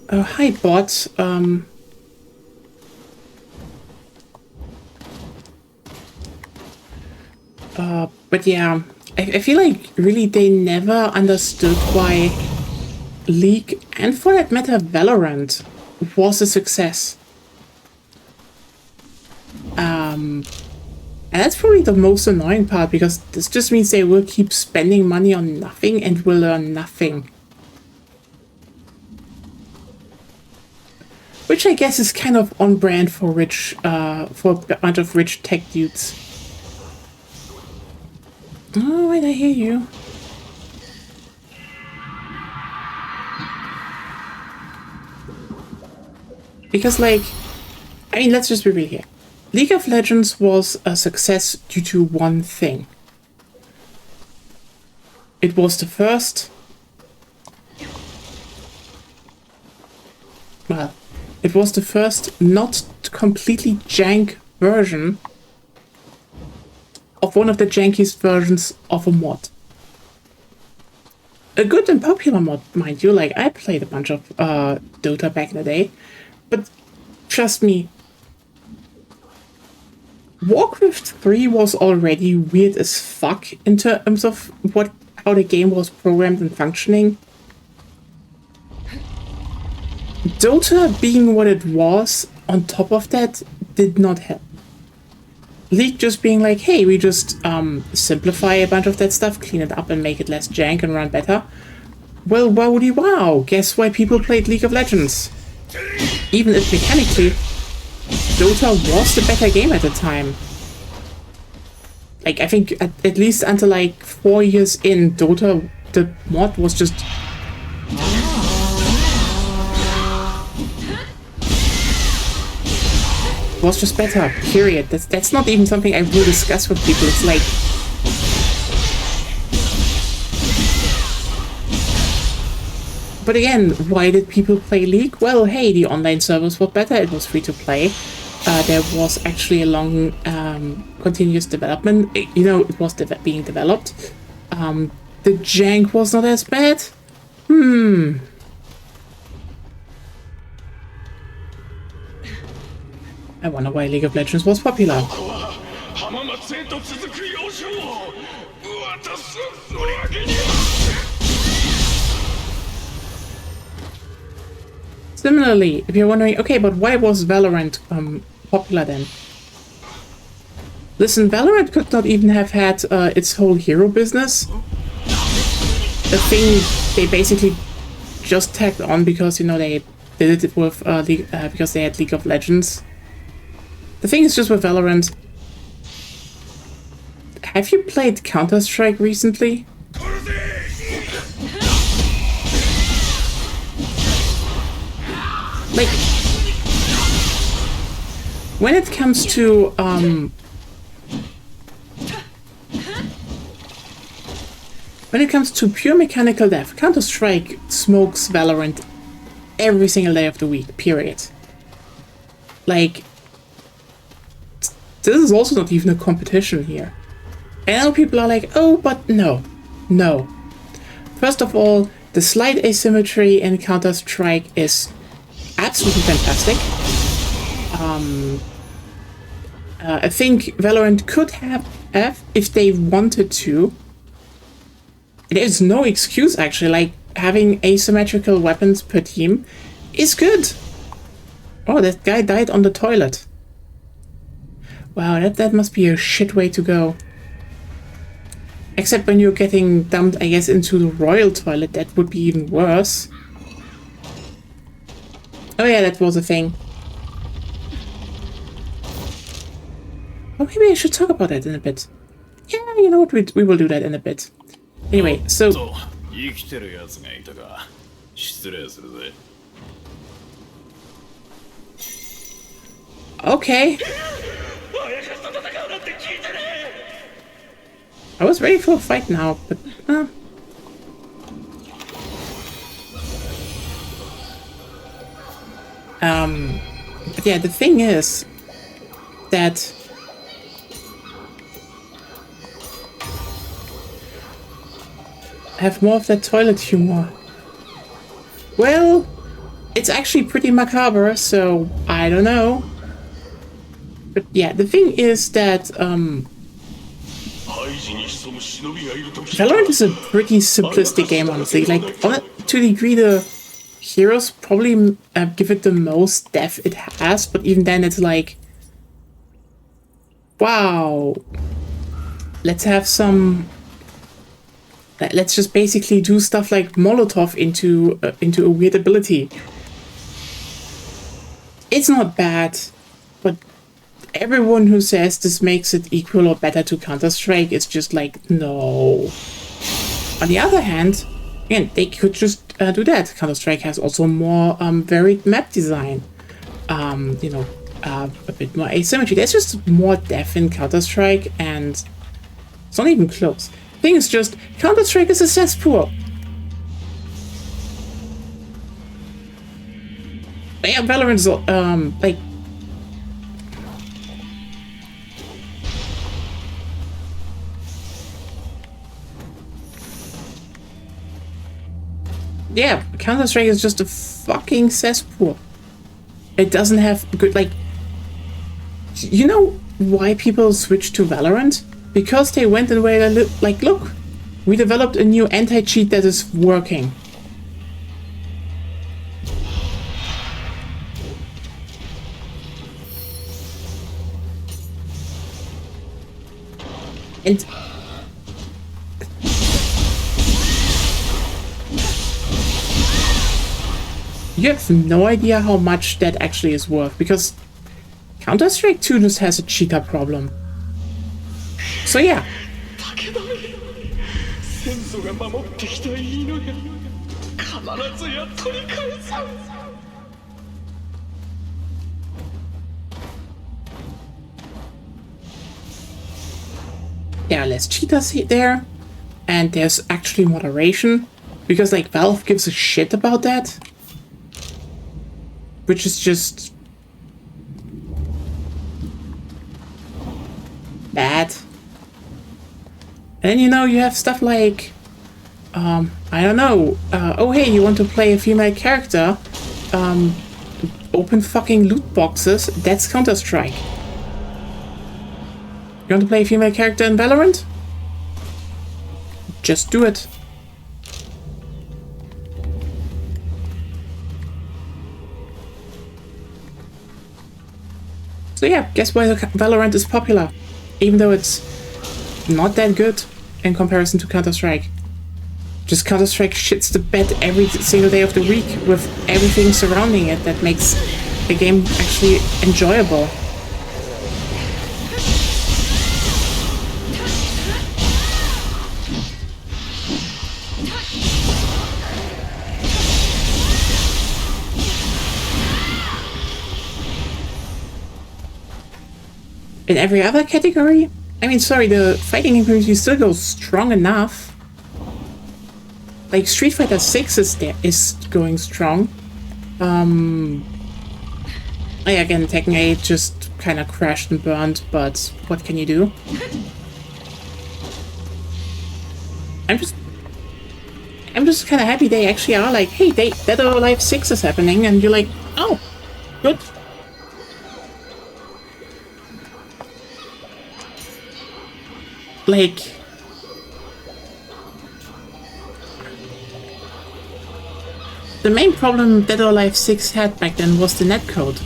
hi bot. But yeah, I feel like really they never understood why League, and for that matter Valorant, was a success. And that's probably the most annoying part, because this just means they will keep spending money on nothing and will learn nothing. Which I guess is kind of on brand for for a bunch of rich tech dudes. Oh, wait, I hear you. Because, like, I mean, let's just be real here. League of Legends was a success due to one thing. It was the first... Well, it was the first not completely jank version of one of the jankiest versions of a mod. A good and popular mod, mind you. Like, I played a bunch of Dota back in the day. But trust me, Warcraft 3 was already weird as fuck in terms of how the game was programmed and functioning. Dota being what it was, on top of that, did not help. League just being like, hey, we just simplify a bunch of that stuff, clean it up and make it less jank and run better. Well, wowdy wow, guess why people played League of Legends? Even if mechanically, Dota was the better game at the time. Like, I think at least until like 4 years in, Dota, the mod was just... was just better, period. That's not even something I will discuss with people. It's like... But again, why did people play League? Well, hey, the online servers were better, it was free to play. There was actually a long, continuous development. You know, it was being developed. The jank was not as bad. I wonder why League of Legends was popular. Similarly, if you're wondering, okay, but why was Valorant popular then? Listen, Valorant could not even have had its whole hero business. The thing they basically just tagged on because, you know, they did it with because they had League of Legends. The thing is just with Valorant. Have you played Counter-Strike recently? Like, when it comes to pure mechanical depth, Counter-Strike smokes Valorant every single day of the week, period. Like, this is also not even a competition here. And now people are like, oh, but no. No. First of all, the slight asymmetry in Counter-Strike is absolutely fantastic. I think Valorant could have, if they wanted to. There's no excuse, actually. Like, having asymmetrical weapons per team is good. Oh, that guy died on the toilet. Wow, that must be a shit way to go. Except when you're getting dumped, I guess, into the royal toilet, that would be even worse. Oh yeah, that was a thing. Oh, maybe I should talk about that in a bit. Yeah, you know what, we will do that in a bit. Anyway, so... Okay. I was ready for a fight now, but... But yeah, the thing is that I have more of that toilet humor. Well, it's actually pretty macabre, so I don't know. But yeah, the thing is that Valorant is a pretty simplistic game, honestly. Like, to the degree the heroes probably give it the most depth it has, but even then it's like, wow, let's have some... Let's just basically do stuff like Molotov into a weird ability. It's not bad, but everyone who says this makes it equal or better to Counter-Strike is just like, no. On the other hand, again, they could just do that. Counter-Strike has also more varied map design. You know, a bit more asymmetry. There's just more depth in Counter-Strike, and it's not even close. The thing is just, Counter-Strike is a cesspool. Yeah, Valorant is, like... Yeah, Counter-Strike is just a fucking cesspool. It doesn't have good, like... You know why people switch to Valorant? Because they went and were like, look, we developed a new anti-cheat that is working. And you have no idea how much that actually is worth, because Counter-Strike 2 just has a cheetah problem. So yeah. There are less cheaters there, and there's actually moderation, because like Valve gives a shit about that, which is just bad. And you know, you have stuff like I don't know, oh hey, you want to play a female character, open fucking loot boxes. That's Counter-Strike. You want to play a female character in Valorant? Just do it. So yeah, guess why Valorant is popular, even though it's not that good in comparison to Counter-Strike. Just Counter-Strike shits the bed every single day of the week with everything surrounding it that makes the game actually enjoyable. In every other category, I mean, sorry, the fighting game community still goes strong enough. Like Street Fighter 6 is going strong. Again, Tekken 8 just kind of crashed and burned, but what can you do? I'm just kind of happy they actually are like, hey, Dead or Alive 6 is happening, and you're like, oh, good. Like, the main problem Dead or Alive 6 had back then was the netcode.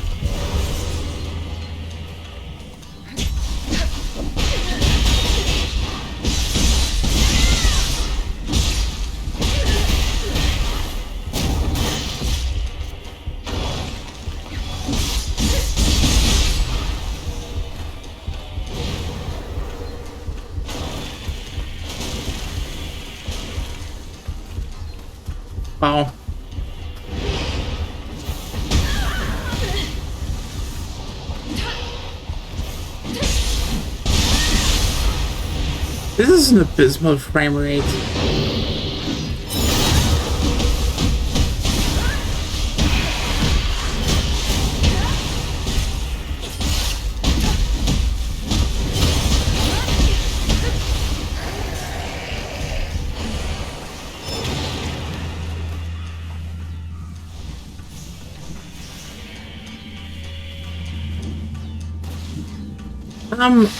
Wow. This is an abysmal frame rate.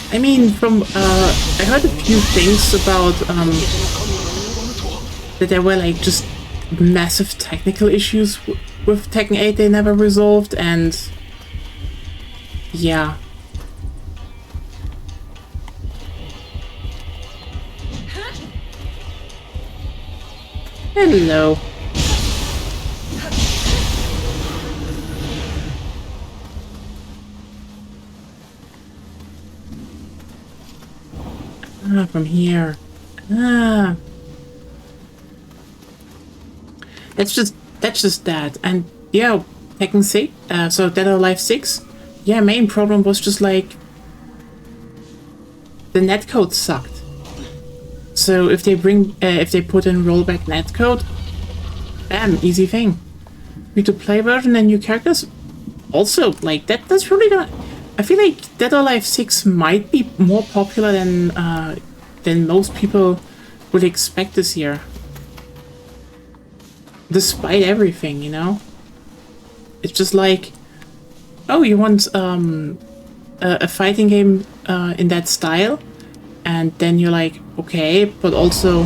I mean, I heard a few things about, that there were, like, just massive technical issues with Tekken 8 they never resolved, and yeah. Hello. From here. That's just that. And yeah, Tekken 6, so Dead or Alive 6, yeah, main problem was just like the netcode sucked. So if they put in rollback netcode, bam, easy thing. Free-to-play version and new characters, also like that's probably gonna. I feel like Dead or Alive 6 might be more popular than most people would expect this year. Despite everything, you know? It's just like, oh, you want a fighting game in that style? And then you're like, okay, but also...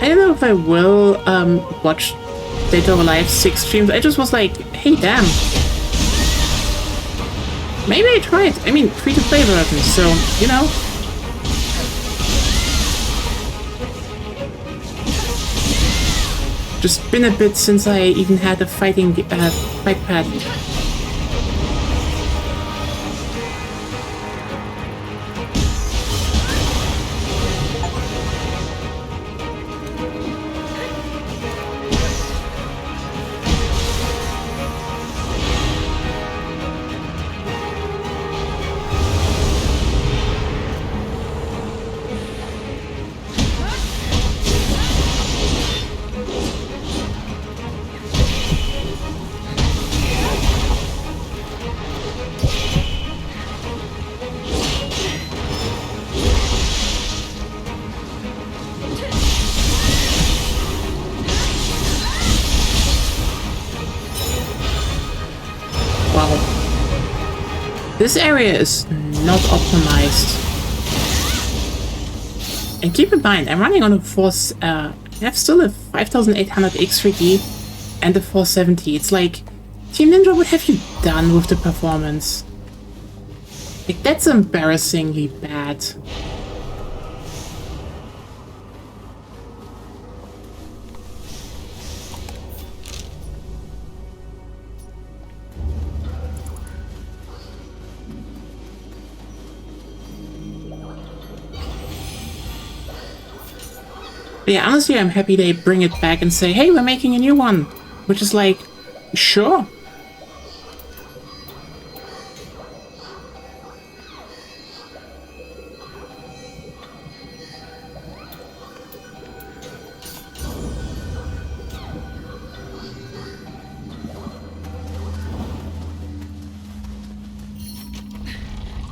I don't know if I will watch Dead or Alive 6 streams. I just was like, hey, damn. Maybe I try it. I mean, free-to-play version, so, you know. Just been a bit since I even had a fight pad. This area is not optimized. And keep in mind, I'm running on a force. I have still a 5800 X3D and a 470. It's like, Team Ninja, what have you done with the performance? Like, that's embarrassingly bad. But yeah, honestly, I'm happy they bring it back and say, hey, we're making a new one. Which is like, sure.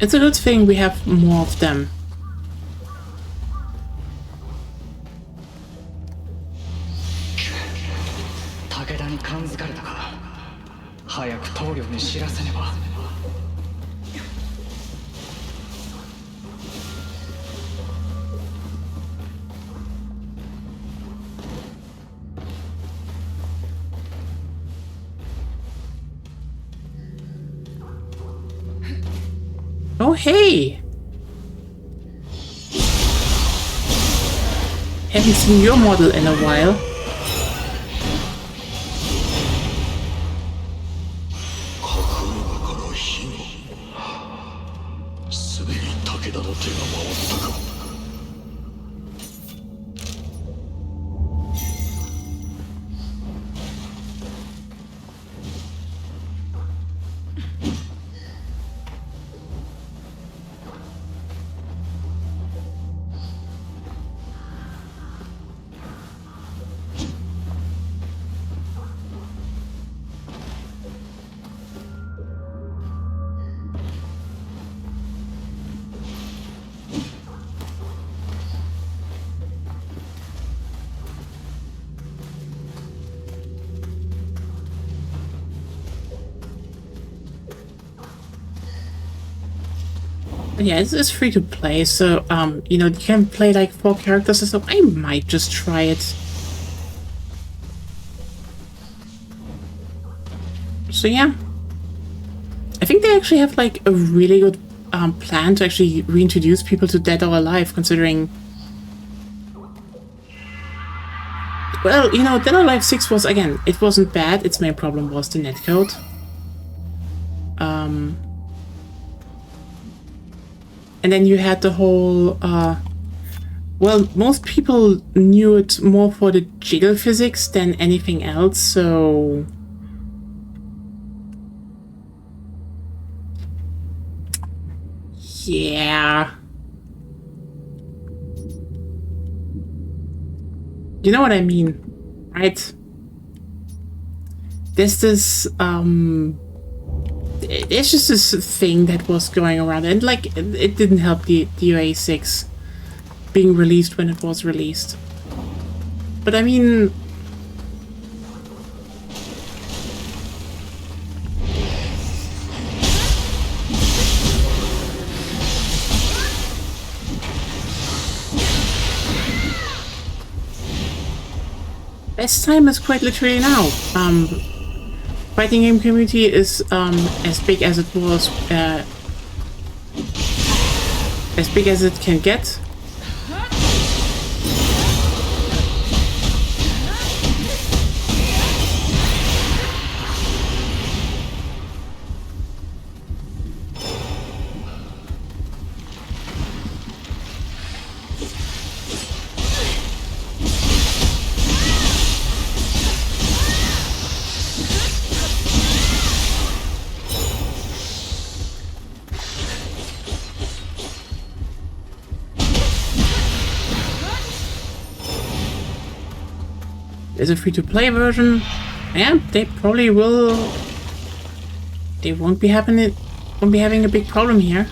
It's a good thing we have more of them. Oh, hey! Haven't seen your model in a while. Yeah, it's free to play, so, you know, you can play like 4 characters or so. I might just try it. So yeah. I think they actually have like a really good plan to actually reintroduce people to Dead or Alive, considering... Well, you know, Dead or Alive 6 was, again, it wasn't bad. Its main problem was the netcode. And then you had the whole, well, most people knew it more for the jiggle physics than anything else, so... Yeah. You know what I mean, right? There's this, it's just this thing that was going around, and like it didn't help the DOA 6 being released when it was released. But I mean, Best time is quite literally now. Fighting game community is as big as it was, as big as it can get. There's a free-to-play version, and they probably will. They won't be having a big problem here.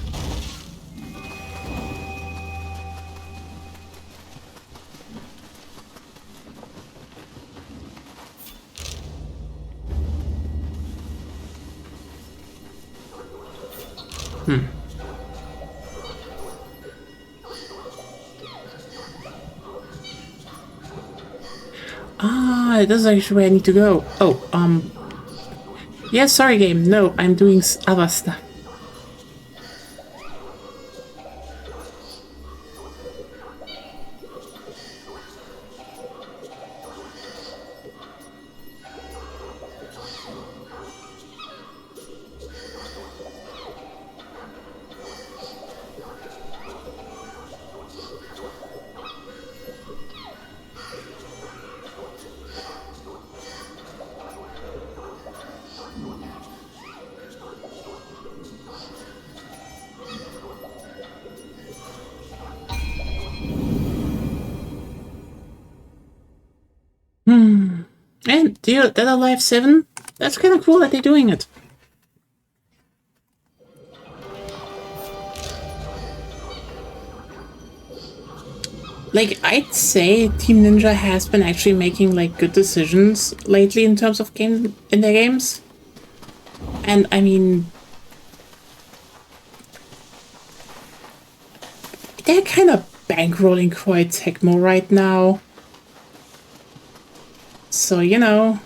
Ah, this is actually where I need to go. Oh, yeah, sorry game. No, I'm doing other stuff. And Dead or Alive 7? That's kind of cool that they're doing it. Like, I'd say Team Ninja has been actually making, like, good decisions lately in terms of in their games. And, I mean, they're kind of bankrolling quite Tecmo right now. So, you know.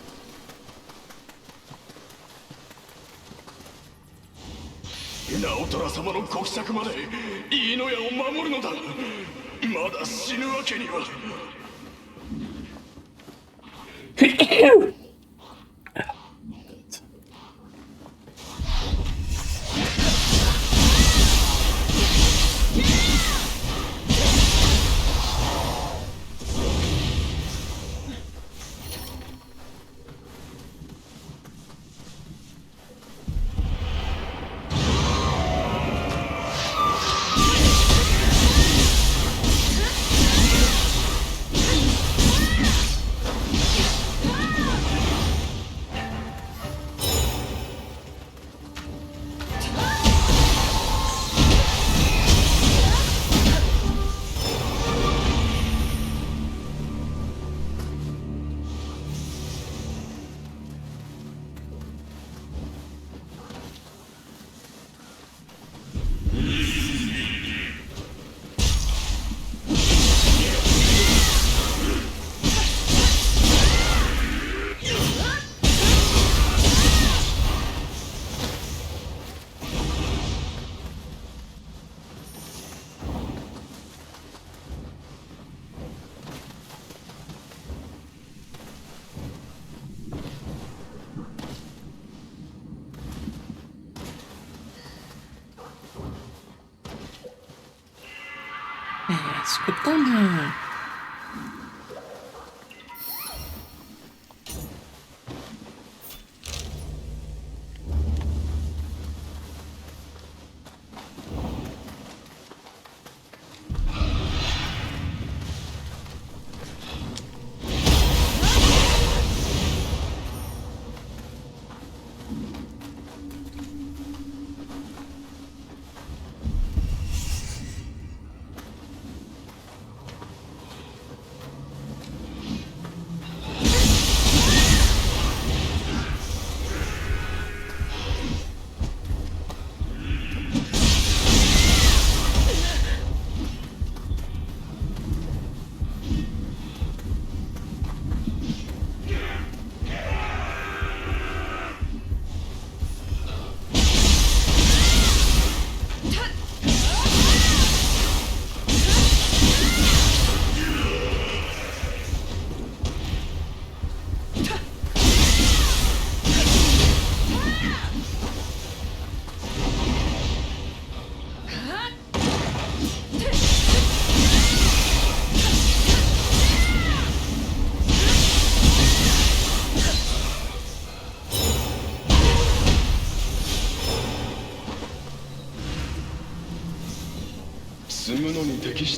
直虎様の国策までイーノヤを守るのだ。まだ死ぬわけには。Let's go down here.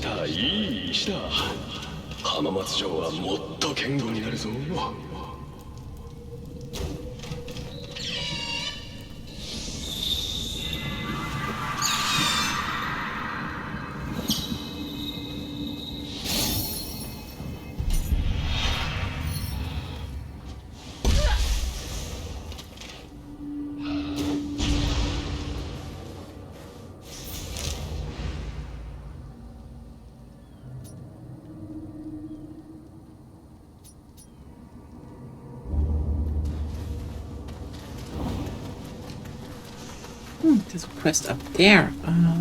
たいい石だ。浜松城はもっと堅固になるぞ。There's a quest up there.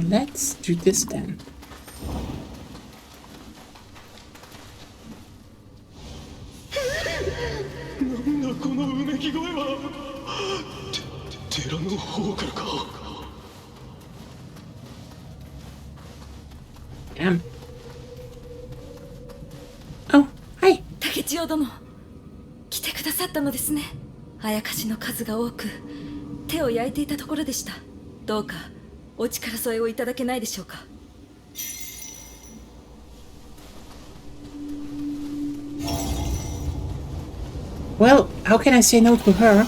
Let's do this then. なんだこのうめき声は。寺の方からか。Damn. Oh, hi. 竹千代殿、来てくださったのですね。あやかしの数が多く、手を焼いていたところでした。どうかお力添えをいただけないでしょうか。Well, how can I say no to her?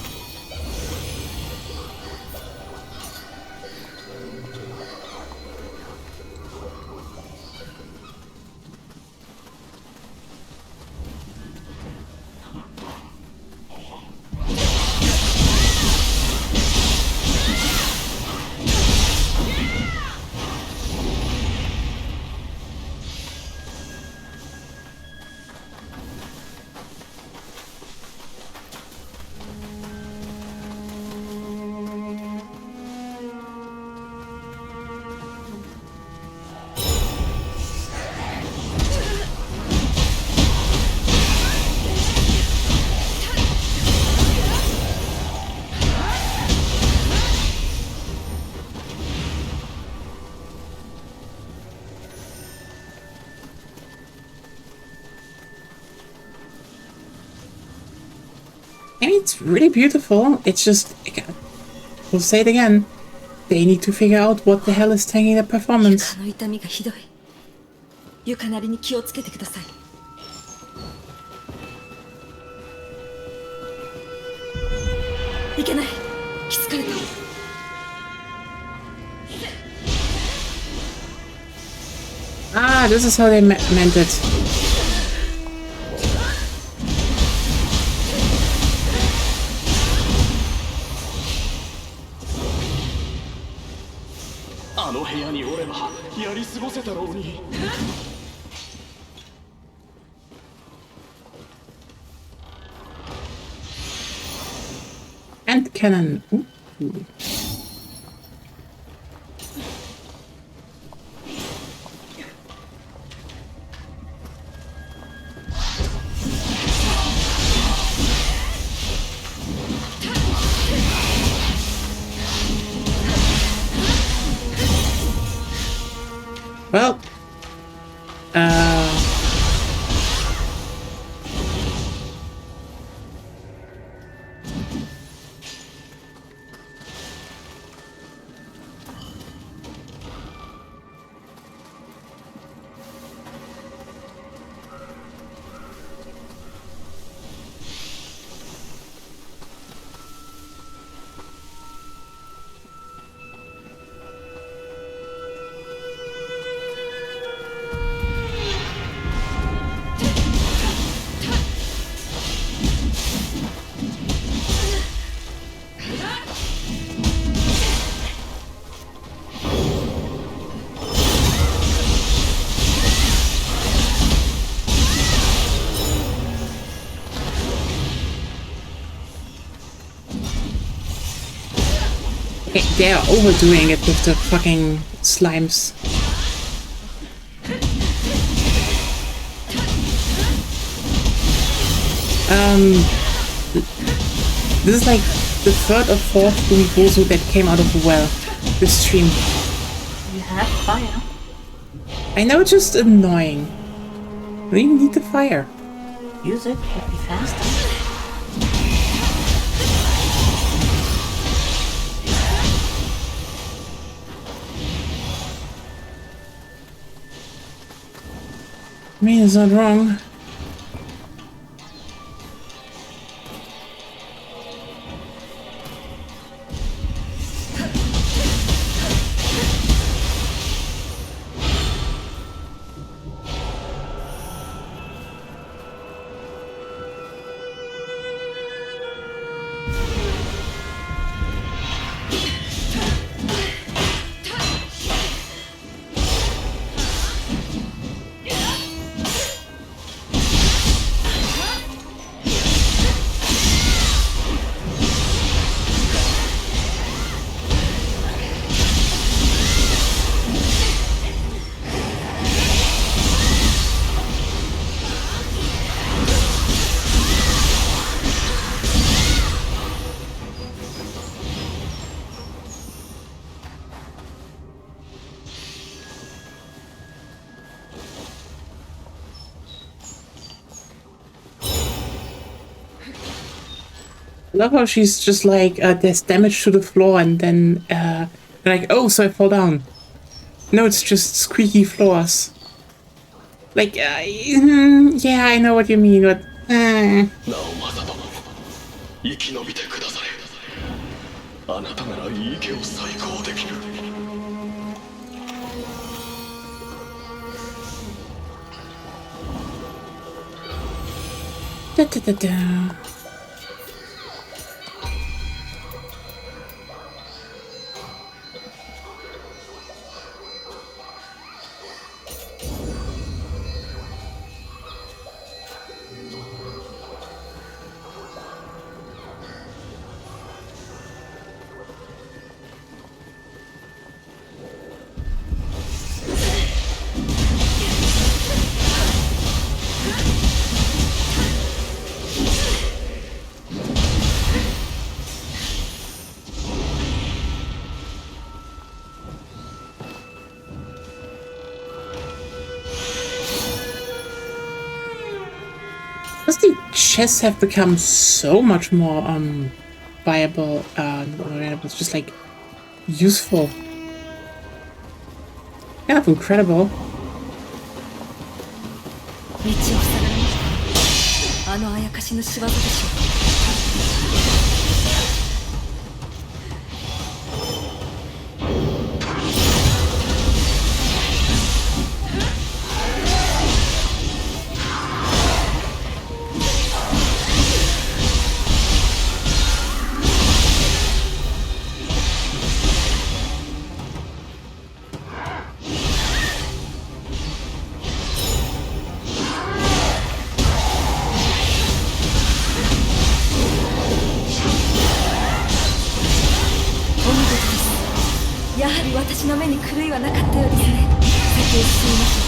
I mean, it's really beautiful. It's just, we'll say it again. They need to figure out what the hell is taking the performance. 床の痛みがひどい。床なりに気をつけてください。いけない。気づかれた。Ah, this is how they meant it. あの部屋におればやり過ごせたろうに。And cannon. Ooh. Well, they're overdoing it with the fucking slimes. This is like the third or fourth Unibosu that came out of the well this stream. You have fire. I know, it's just annoying. We need the fire. Use it, it'll be faster. I mean, it's not wrong. I love how she's just like, there's damage to the floor, and then, like, oh, so I fall down. No, it's just squeaky floors. Like, yeah, I know what you mean, but, なおマサ殿生き延びてくだされあなたなら井伊家を再興できるda da da da. Does the chests have become so much more viable? It's just like useful, kind of incredible. 道を塞がれましたあのあやかしの仕業でしょう。やはり私の目に狂いはなかったようですね。先へ進みましょう。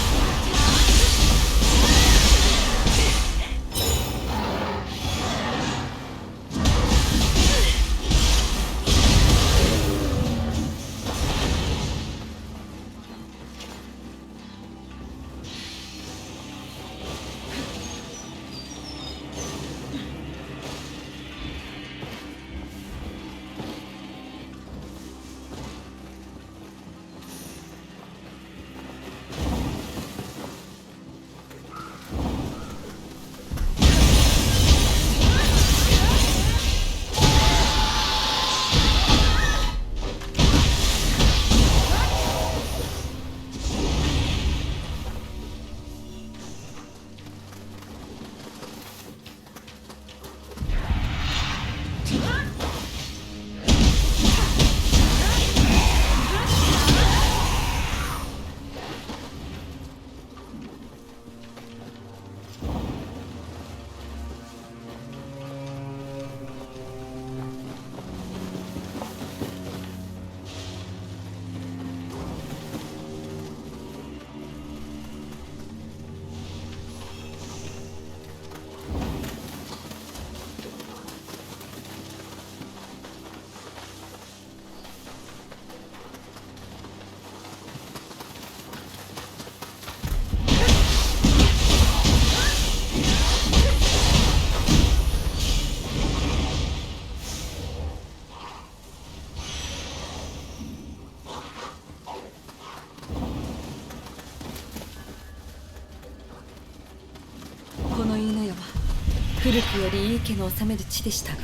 古くよりいい家の治める地でしたが、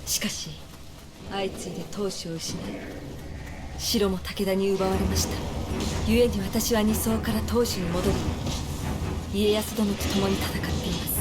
しかし相次いで当主を失い、城も武田に奪われました。故に私は二層から当主に戻り、家康殿と共に戦っています。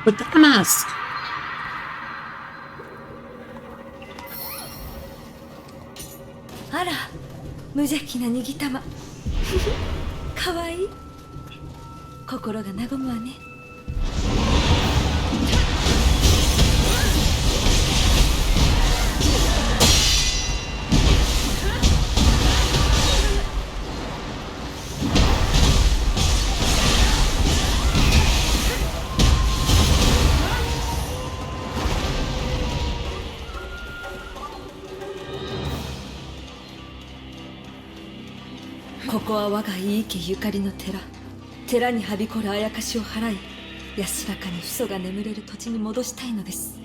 Put the mask. あら、無邪気な握ぎ玉。かわいい。心が和むわね。ここは我が井伊家ゆかりの寺。寺にはびこるあやかしを払い、安らかに父祖が眠れる土地に戻したいのです。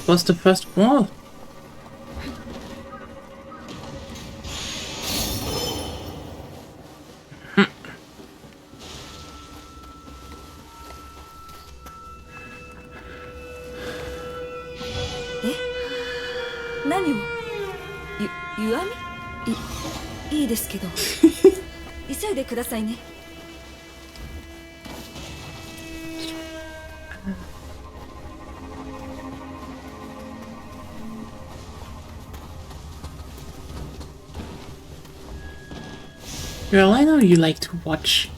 was the first wall. Nani wo? ゆあみ？いいですけど。急いでくださいね。Well, I know you like to watch.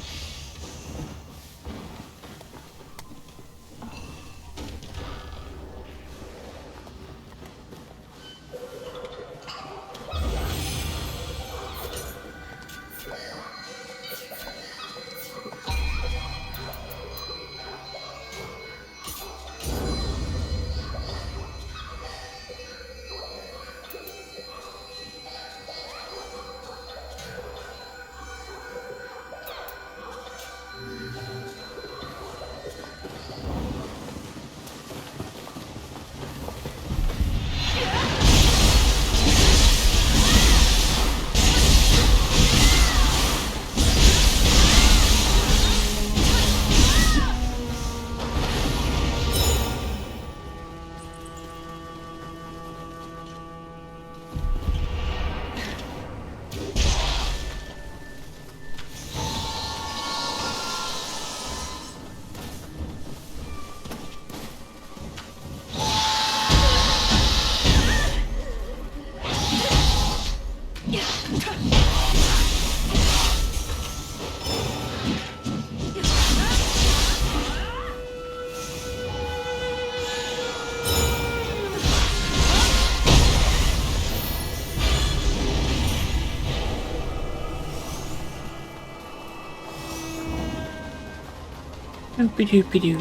Doopy-doopy-doo.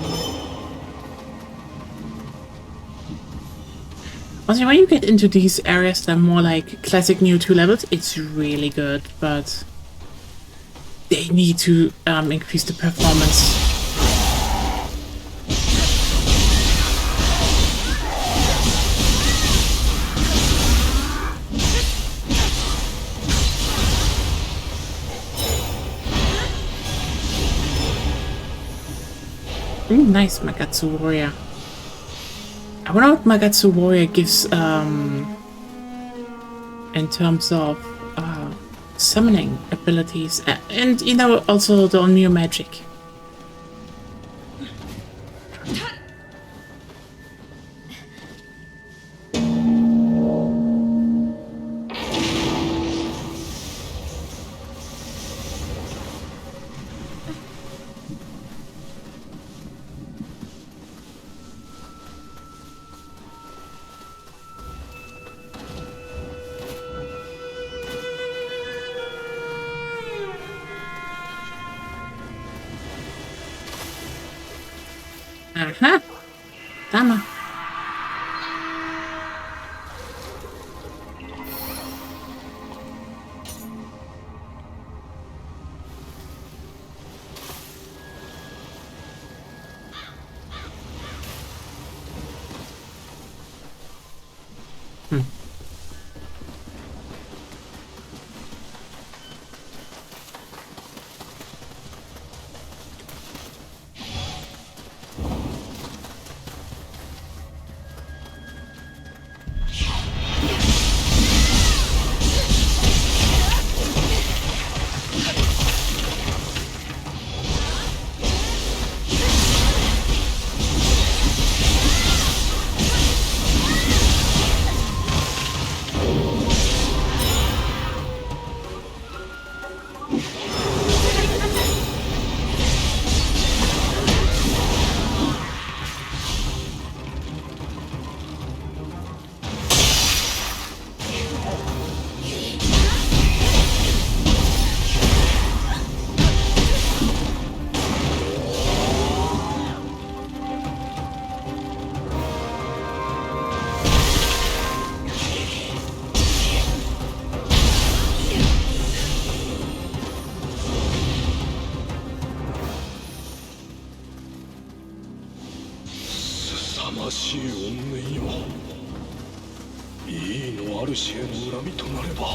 Also, when you get into these areas that are more like classic Nioh 2 levels, it's really good, but they need to increase the performance. Ooh, nice Magatsu Warrior. I wonder what Magatsu Warrior gives in terms of summoning abilities and, you know, also the new magic. Aha! Tama.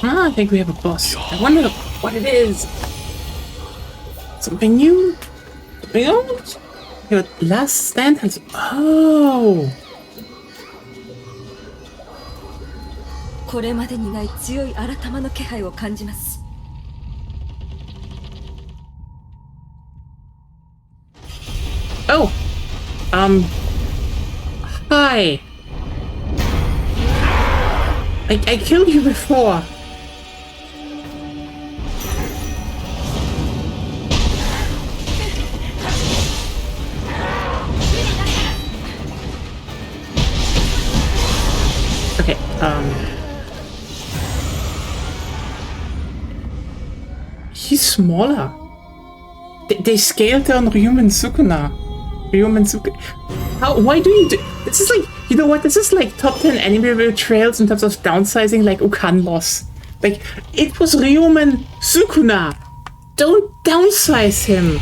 Ah, I think we have a boss. I wonder what it is. Something new? Something old? Your last stand has... Oh! これまでにない強い新玉の気配を感じます。Oh! Hi! I killed you before! Okay, he's smaller. They scaled down Ryumen Sukuna. How? Why do you do? This is like, you know what? This is like top 10 anime betrayals in terms of downsizing, like Ukan loss. Like, it was Ryumen Sukuna. Don't downsize him.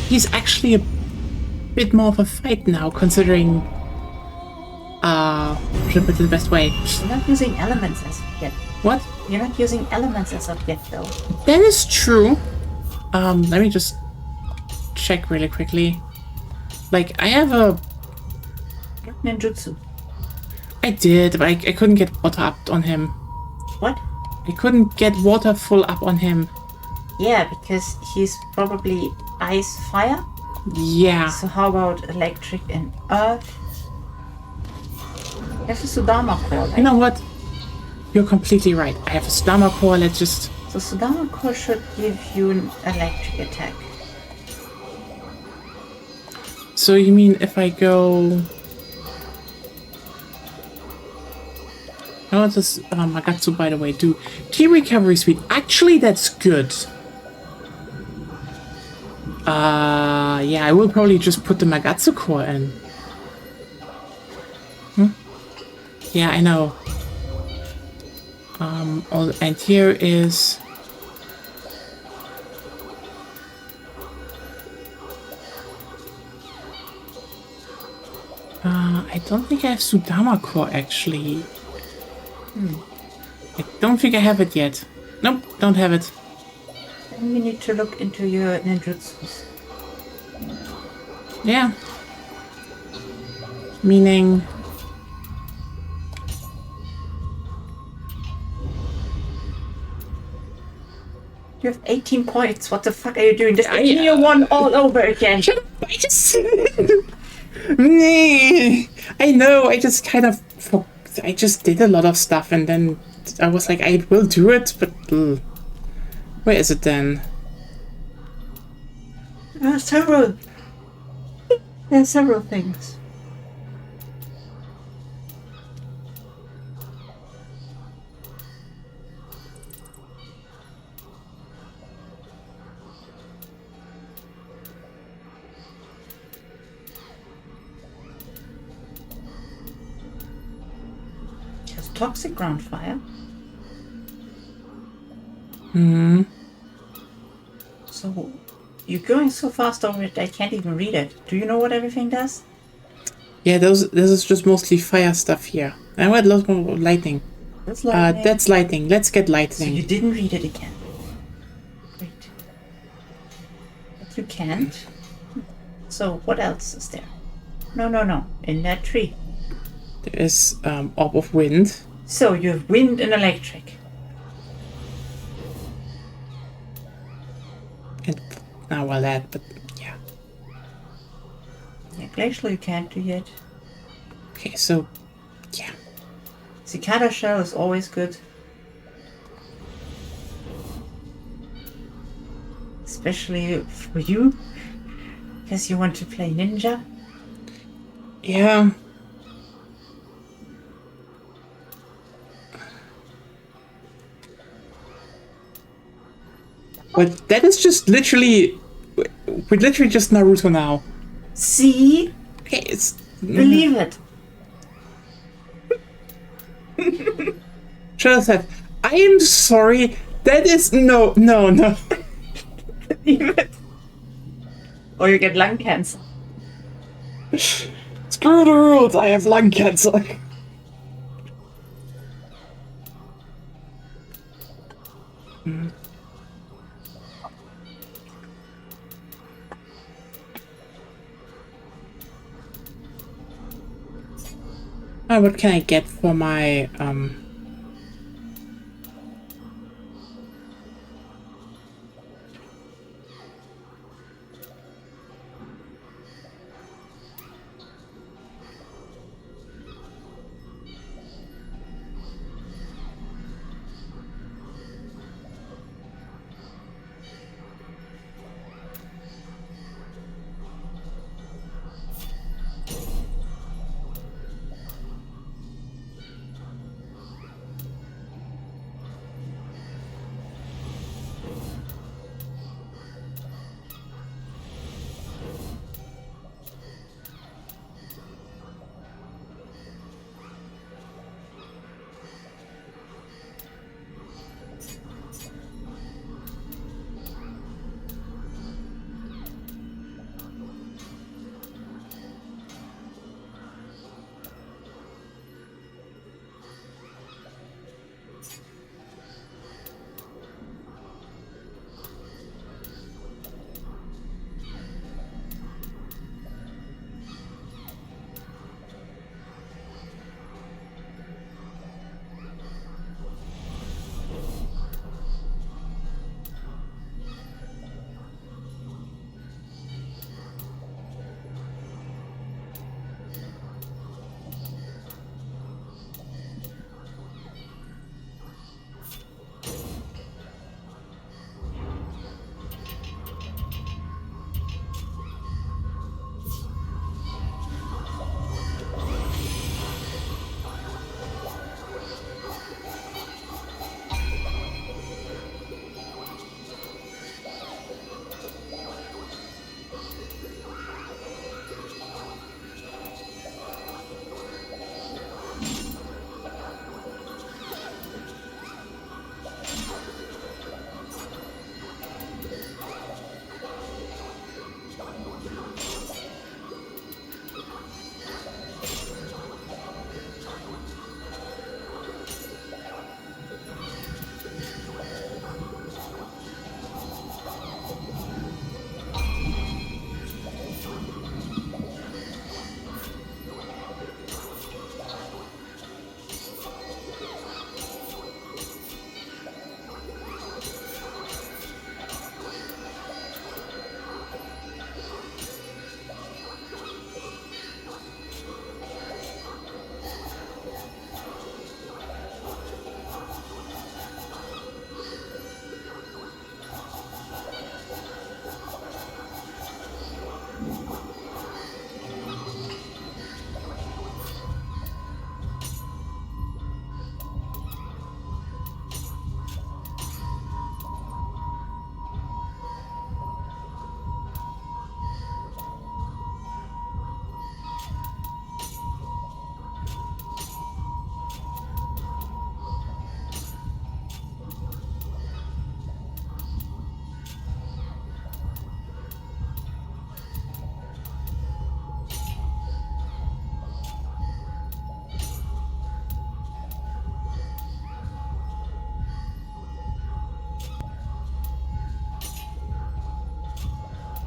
He's actually a bit more of a fight now, considering should put it the best way. You're not using elements as of yet. What? You're not using elements as of yet, though. That is true. Let me just check really quickly. Like, I have a... Ninjutsu. I did, but I couldn't get water up on him. What? I couldn't get water full up on him. Yeah, because he's probably ice fire. Yeah. So how about electric and earth? There's a Sudama core, right? You know what? You're completely right. I have a Sudama core, let's just... So Sudama core should give you an electric attack. So you mean if I go... How does Magatsu, by the way, do? T recovery speed. Actually, that's good. Yeah, I will probably just put the Magatsu core in. Yeah, I know. And here is... I don't think I have Sudama core, actually. I don't think I have it yet. Nope, don't have it. Then we need to look into your ninjutsus. Yeah. Meaning... You have 18 points. What the fuck are you doing? This is Nioh 1 all over again. I just... I know, I just kind of... I just did a lot of stuff and then I was like, I will do it, but... Where is it then? There are several. There are several things. Toxic ground fire. So you're going so fast over it I can't even read it. Do you know what everything does? Yeah, this is just mostly fire stuff here. I want lots more lightning. That's lightning. That's lightning. Let's get So lightning. you didn't read it again. Great. But you can't. So what else is there? No. In that tree. There is orb of wind. So you have wind and electric. And well, that, but yeah. Yeah, glacial you can't do yet. Okay, so yeah. Cicada shell is always good. Especially for you. Because you want to play ninja. Yeah. But that is just literally... We're literally just Naruto now. See? Okay, it's... Believe it. Joseph, I am sorry. That is... No. Believe it. Or you get lung cancer. Screw the rules, I have lung cancer. What can I get for my,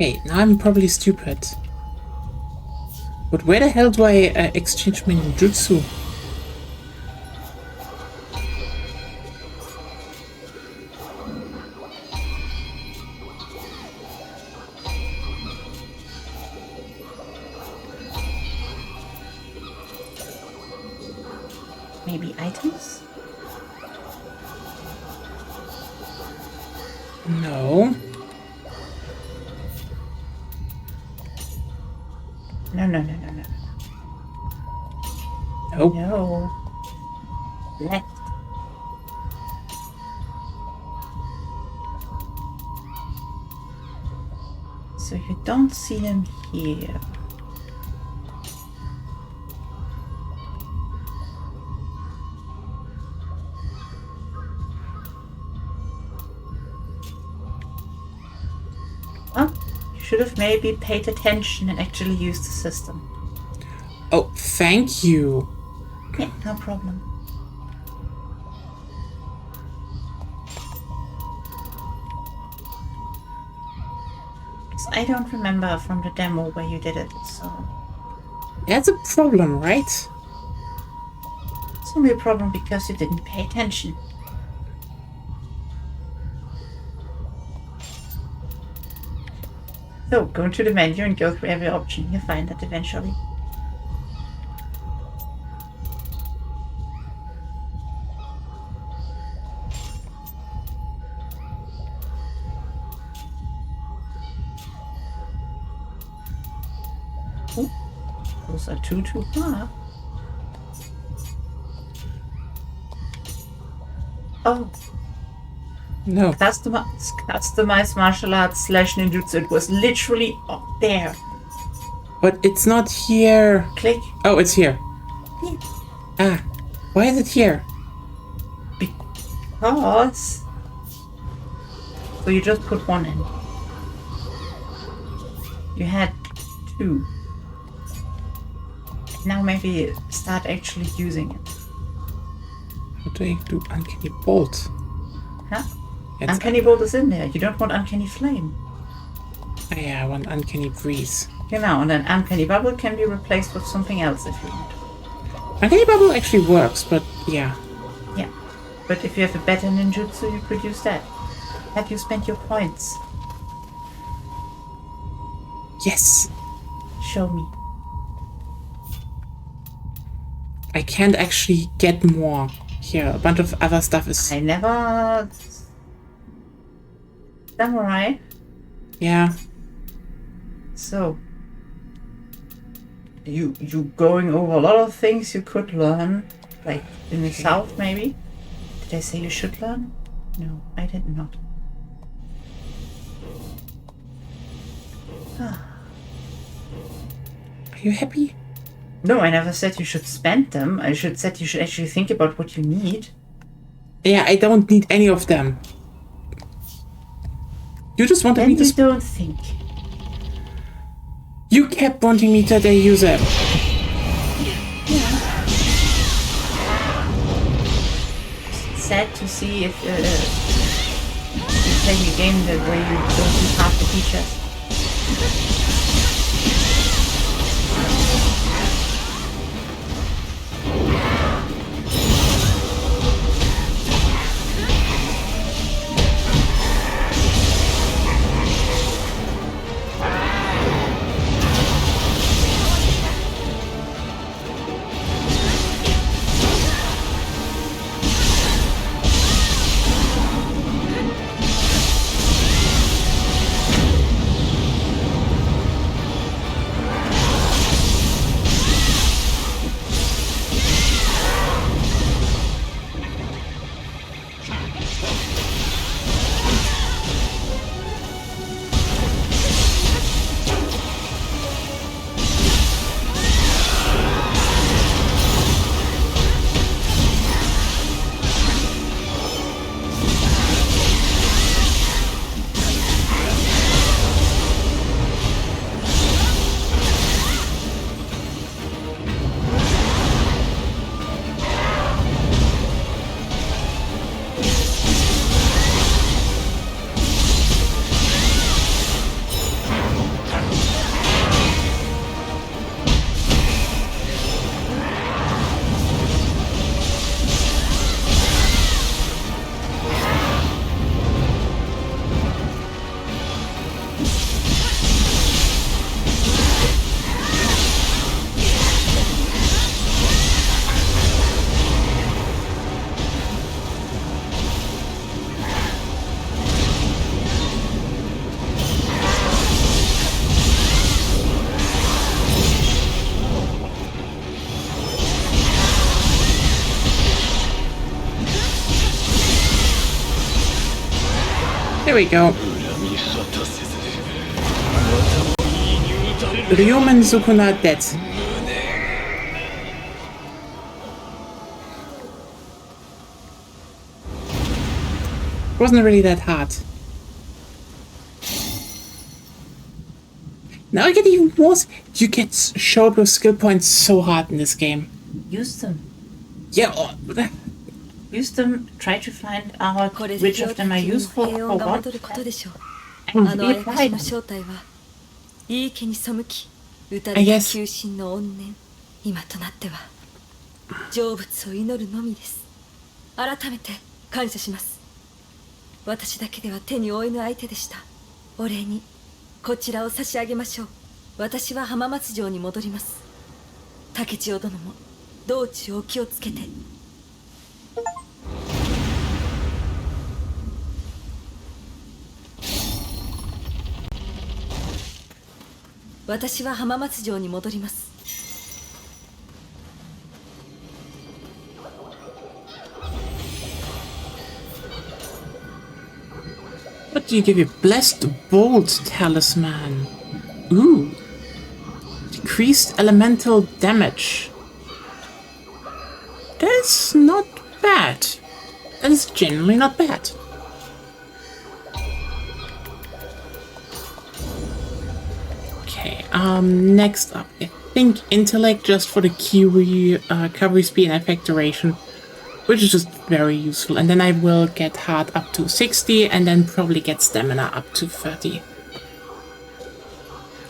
Okay, now I'm probably stupid. But where the hell do I exchange my ninjutsu? Maybe items? No. No. Nope. No. Left. So you don't see them here. Oh, you should have maybe paid attention and actually used the system. Oh, thank you. Yeah, no problem. So I don't remember from the demo where you did it, so That's a problem, right? it's only a problem because you didn't pay attention. So go into the menu and go through every option. You'll find that eventually. Ooh, those are too far. Oh, No. customized martial arts / ninjutsu. It was literally up there. But it's not here. Click. Oh, it's here. Yeah. Ah. Why is it here? Because. So you just put one in. You had 2. Now maybe start actually using it. What do I do? Uncanny bolt. Huh? It's Uncanny bolt is in there. You don't want uncanny flame. Ah, yeah, I want uncanny breeze. Genau, and then uncanny bubble can be replaced with something else if you want. Uncanny bubble actually works, but yeah. Yeah. But if you have a better ninjutsu, you could use that. Have you spent your points? Yes. Show me. I can't actually get more. Here, a bunch of other stuff is. I never. Samurai. Yeah. So. You going over a lot of things you could learn, like in the south maybe. Did I say you should learn? No, I did not. Are you happy? No, I never said you should spend them. I said you should actually think about what you need. Yeah, I don't need any of them. You just wanted Then me to. you don't think. You kept wanting me to use them. It's sad to see if you're playing a game that where you don't use half the features. There we go. Ryumen Sukuna dead. Wasn't really that hard. Now I get even more. You get showed with skill points so hard in this game. Use them. Yeah. Use them. Try to find out これ which で of them are 平 useful 穏 for が what. 戻ることでしょう。 And あの be あやかし applied. の正体はいい家に背き打た I れた guess. 求心の怨念、今となっては成仏を祈るのみです。改めて感謝します。私だけでは手に負えぬ相手でした。お礼にこちらを差し上げましょう。私は浜松城に戻ります。竹千代殿も道中お気をつけて。私は浜松城に戻ります。 What do you give you? Blessed Bolt Talisman. Ooh. Decreased elemental damage. That's not bad. That is genuinely not bad. Okay, next up, I think Intellect just for the Kiwi recovery speed and effect duration, which is just very useful. And then I will get heart up to 60 and then probably get stamina up to 30.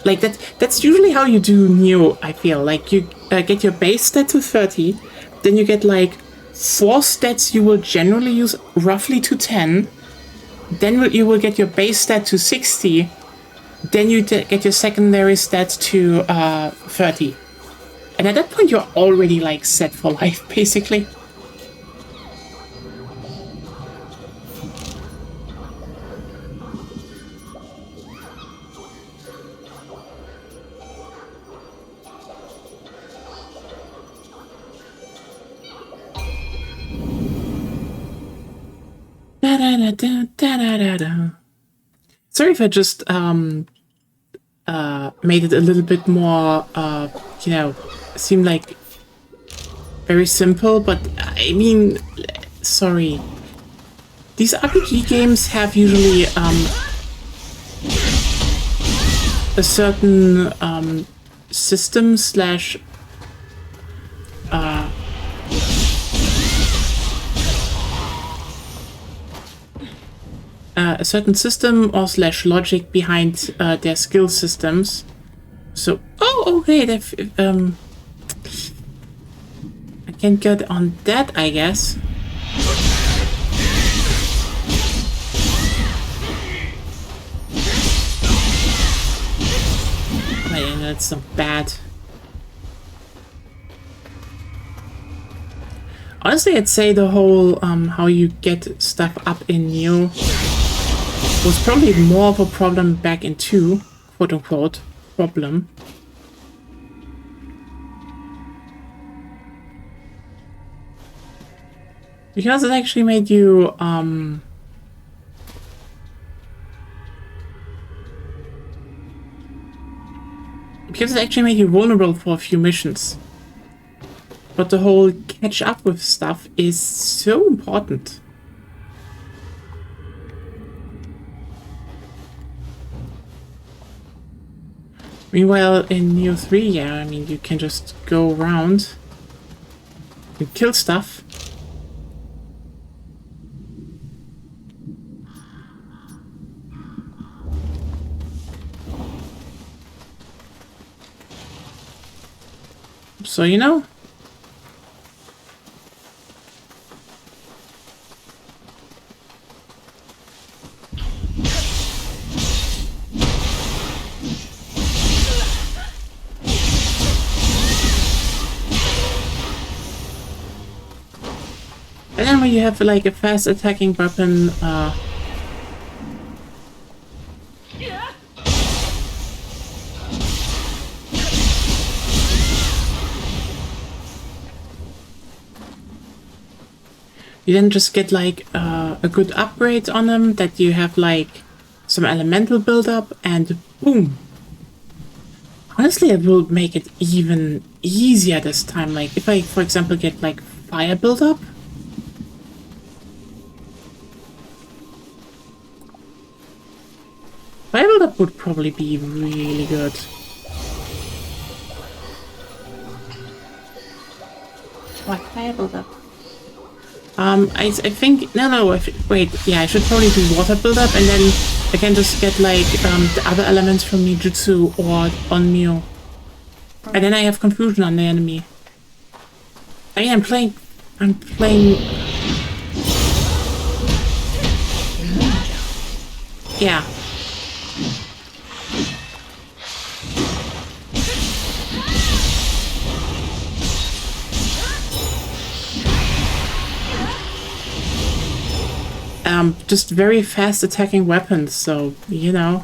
Like that's usually how you do Nioh, I feel. Like you get your base stat to 30, then you get like 4 stats you will generally use roughly to 10, then you will get your base stat to 60, then you get your secondary stats to 30. And at that point you're already like set for life, basically. Sorry if I just made it a little bit more you know, seem like very simple, but I mean, sorry. These RPG games have usually a certain system slash a certain system or slash logic behind their skill systems. So, oh, okay, I can get on that, I guess. Man, that's not bad. Honestly, I'd say the whole how you get stuff up in Nioh was probably more of a problem back in 2, quote-unquote, problem. Because it actually made you, because it actually made you vulnerable for a few missions. But the whole catch up with stuff is so important. Meanwhile, in Nioh 3, yeah, I mean, you can just go around and kill stuff. So, you know, then when you have like a fast attacking weapon, you then just get like a good upgrade on them, that you have like some elemental build-up, and boom. Honestly, it will make it even easier this time. Like if I, for example, get like fire build-up. Fire build-up would probably be really good. What fire build-up? I think no. Wait, yeah, I should probably do water build-up, and then I can just get like the other elements from Ninjutsu or on Nioh, and then I have confusion on the enemy. I mean, I'm playing. Yeah. Just very fast attacking weapons, so, you know.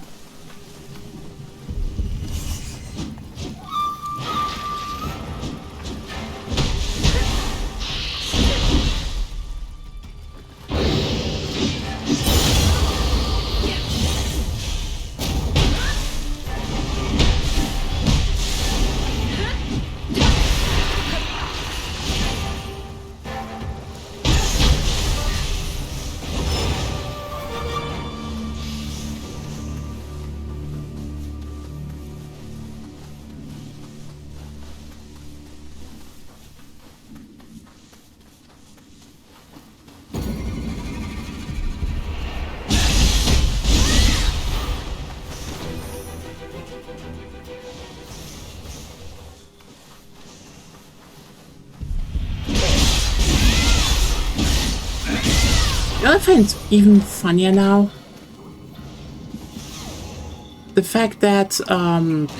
You know what I find even funnier now? The fact that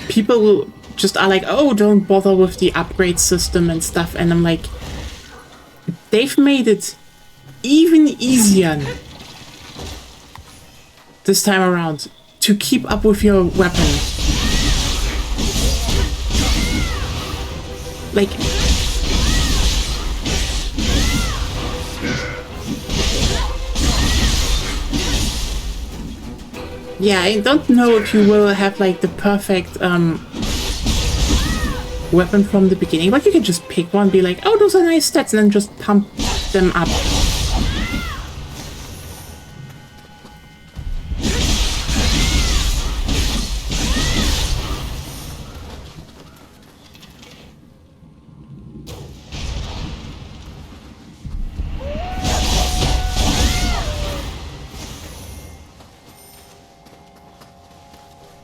people just are like, oh, don't bother with the upgrade system and stuff, and I'm like, they've made it even easier this time around to keep up with your weapon. Like, yeah, I don't know if you will have like the perfect weapon from the beginning, but you can just pick one, be like, oh, those are nice stats, and then just pump them up.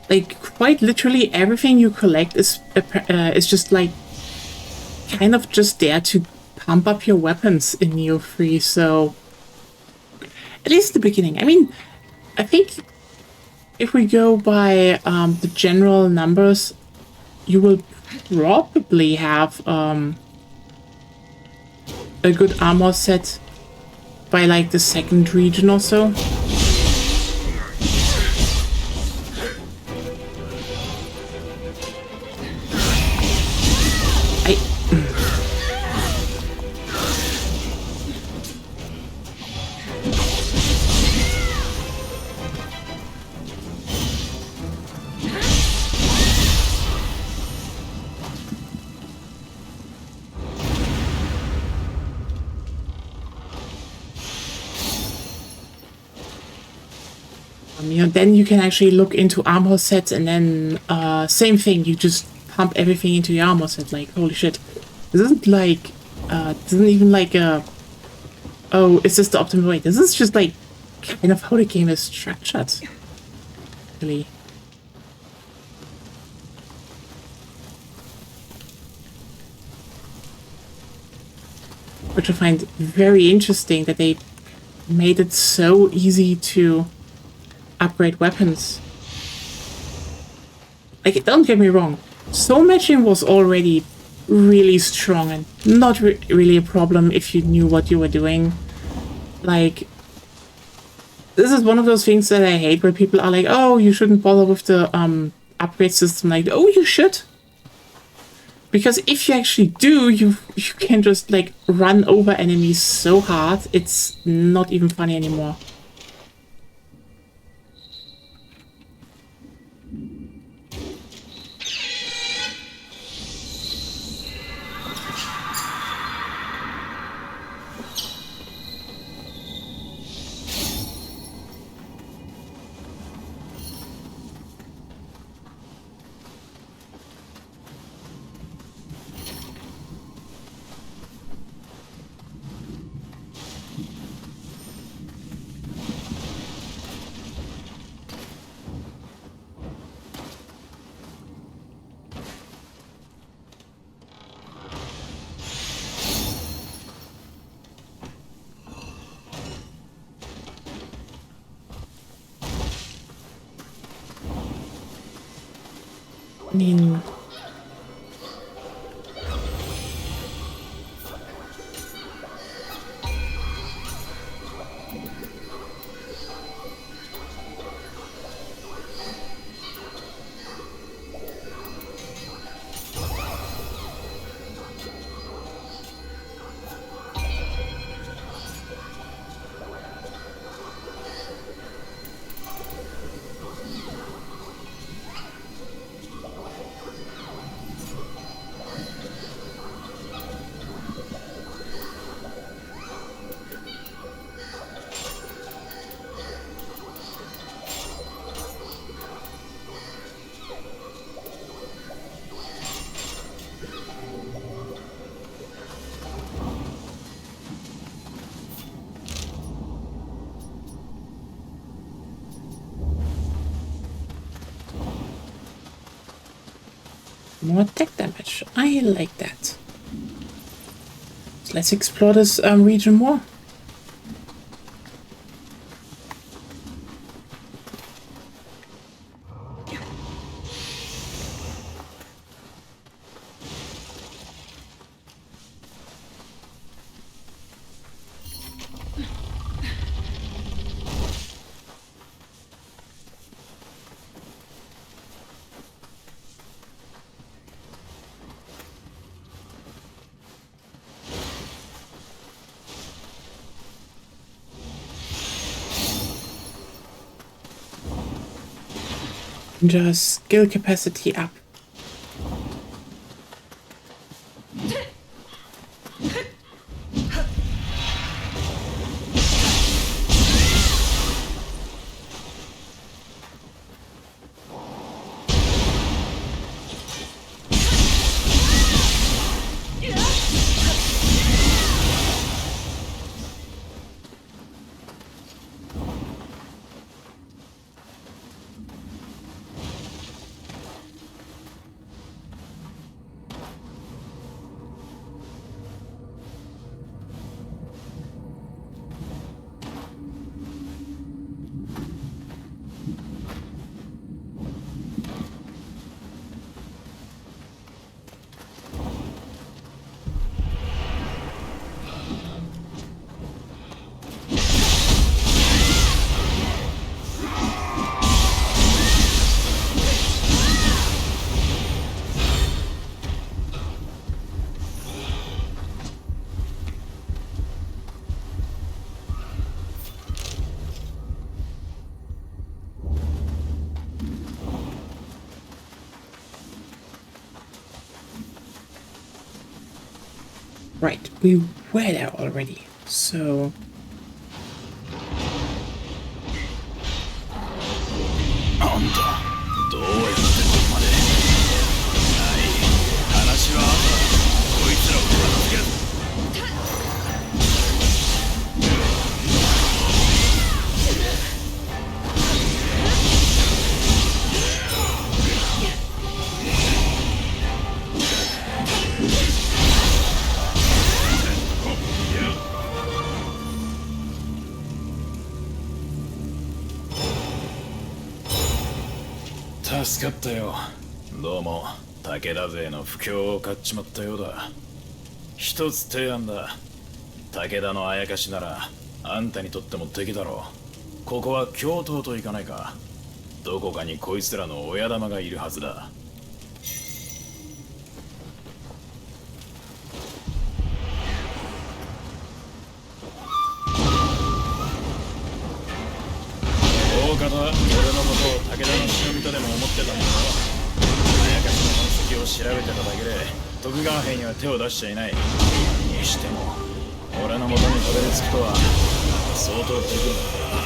Like, quite literally everything you collect is just like kind of just there to pump up your weapons in Nioh 3, so at least the beginning. I mean, I think if we go by the general numbers, you will probably have a good armor set by like the second region or so. You know, then you can actually look into armor sets, and then same thing, you just pump everything into your armor set. Like, holy shit, this isn't like this isn't even like a, oh, is this the optimal way? This is just like kind of how the game is structured, really. Which I find very interesting, that they made it so easy to upgrade weapons. Like, don't get me wrong, soul matching was already really strong and not really a problem if you knew what you were doing. Like, this is one of those things that I hate where people are like, oh, you shouldn't bother with the upgrade system. Like, oh, you should. Because if you actually do, you can just like run over enemies so hard, it's not even funny anymore. I mean, more attack damage. I like that. So let's explore this region more. Just skill capacity up. Right, we were there already, so...助かったよ。どうも武田勢の不況を買っちまったようだ。一つ提案だ。武田のあやかしならあんたにとっても敵だろう。ここは京都と行かないか。どこかにこいつらの親玉がいるはずだ。大方俺のことを武田の忍びとでも思ってたんだろ。あやかしの痕跡を調べてただけで徳川兵には手を出しちゃいない。にしても俺の元にたどり着くとは相当手分だ。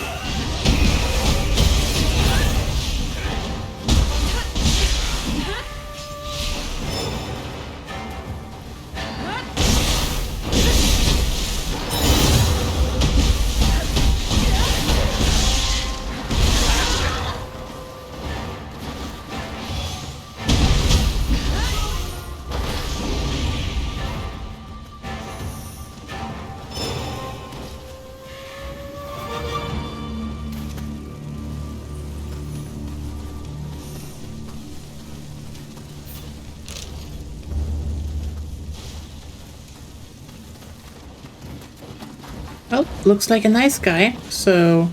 Well, looks like a nice guy. So,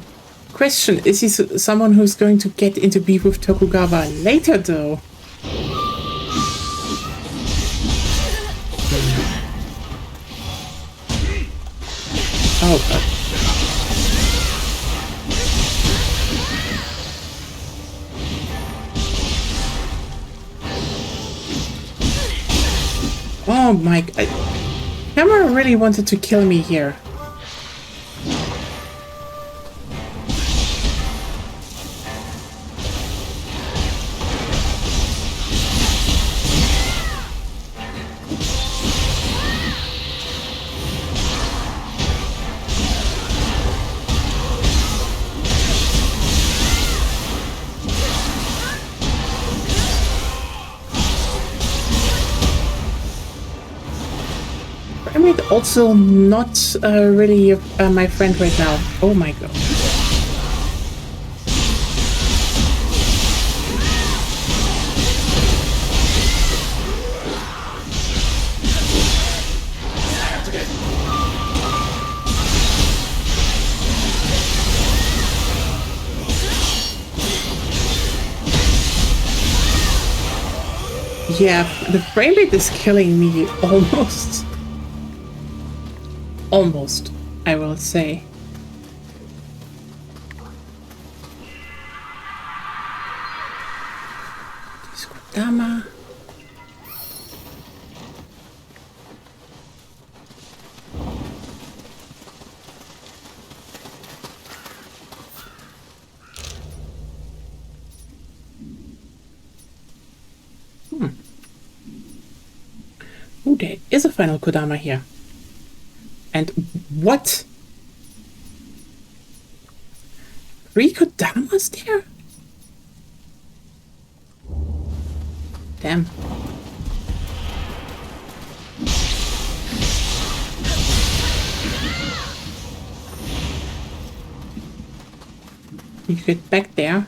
question, is he someone who's going to get into beef with Tokugawa later, though? Oh, God. Oh my... Camera really wanted to kill me here. Also not really my friend right now. Oh my god. Yeah, the frame rate is killing me almost. Almost, I will say. Discordama. Oh, there is a final Kodama here. And what? 3 Kodamas there? Damn. You get back there.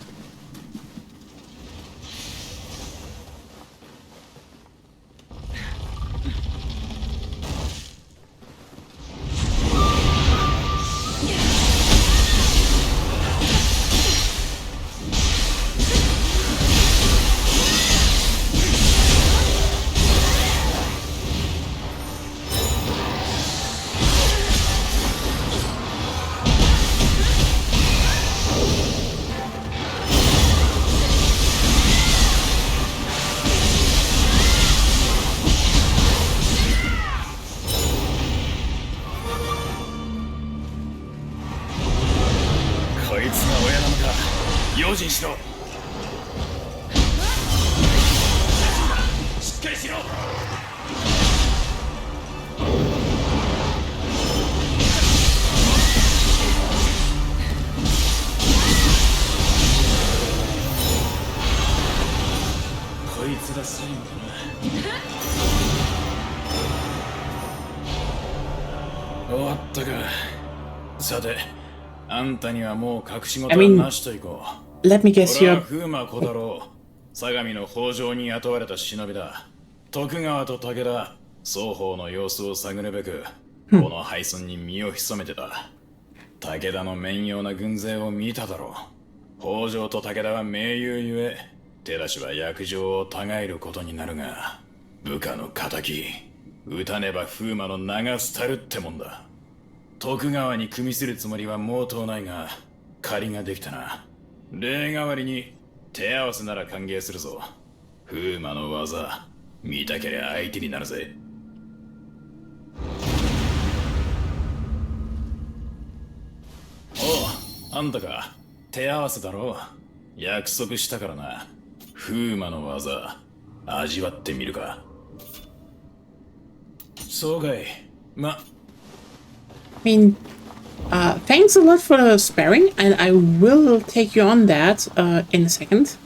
I mean, let me guess, you're... 相模の北条に雇われた忍びだ。徳川と武田双方の様子を探るべく、この廃村に身を潜めてた。武田の面用な軍勢を見ただろう。北条と武田は盟友ゆえ、手出しは約定をたがえることになるが、部下の敵、撃たねば風魔の名が廃るってもんだ。徳川に組みするつもりは毛頭ないが、借りができたな。礼代わりに手合わせなら歓迎するぞ。風魔の技、見たけりゃ相手になるぜ。おう、あんたか。手合わせだろう。約束したからな。風魔の技、味わってみるか。そうかい。I mean, thanks a lot for the sparring, and I will take you on that in a second.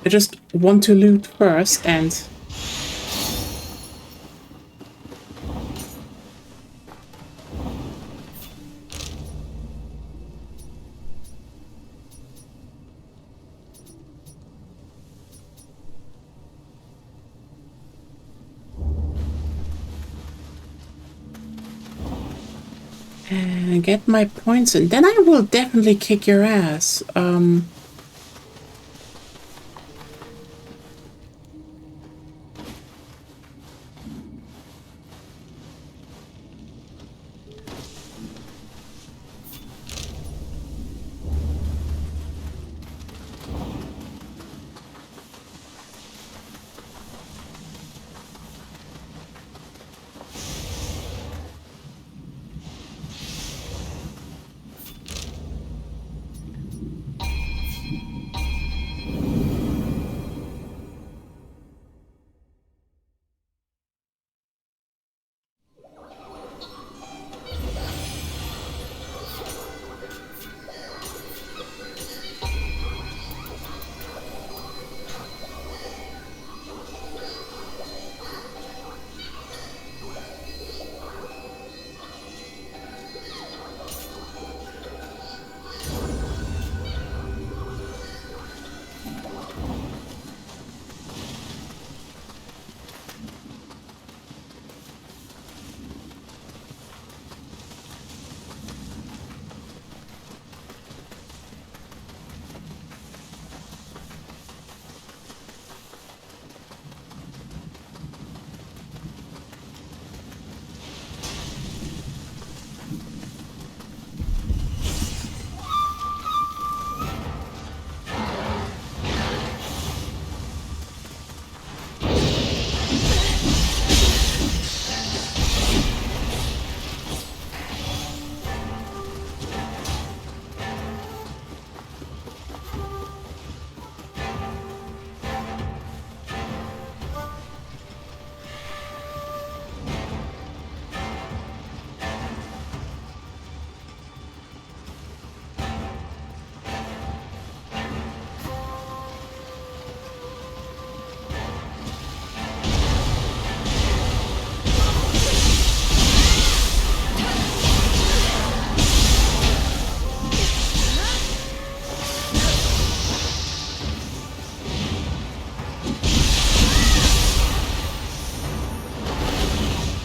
I just want to loot first and... and get my points in. Then I will definitely kick your ass.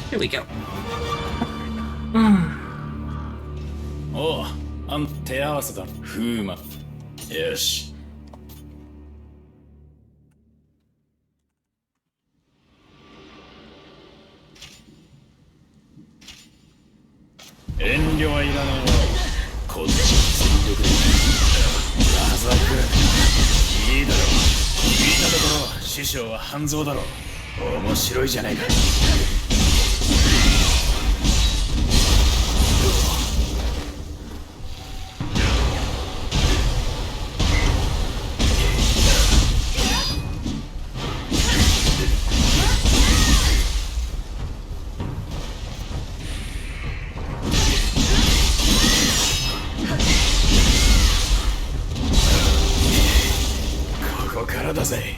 Here we go. おう、あん手合わせだ。風魔。よし。遠慮はいらねえよ。こっち全力で。ラザク。いいだろう。聞いたところ、師匠は半蔵だろう。面白いじゃないか。ここからだぜ。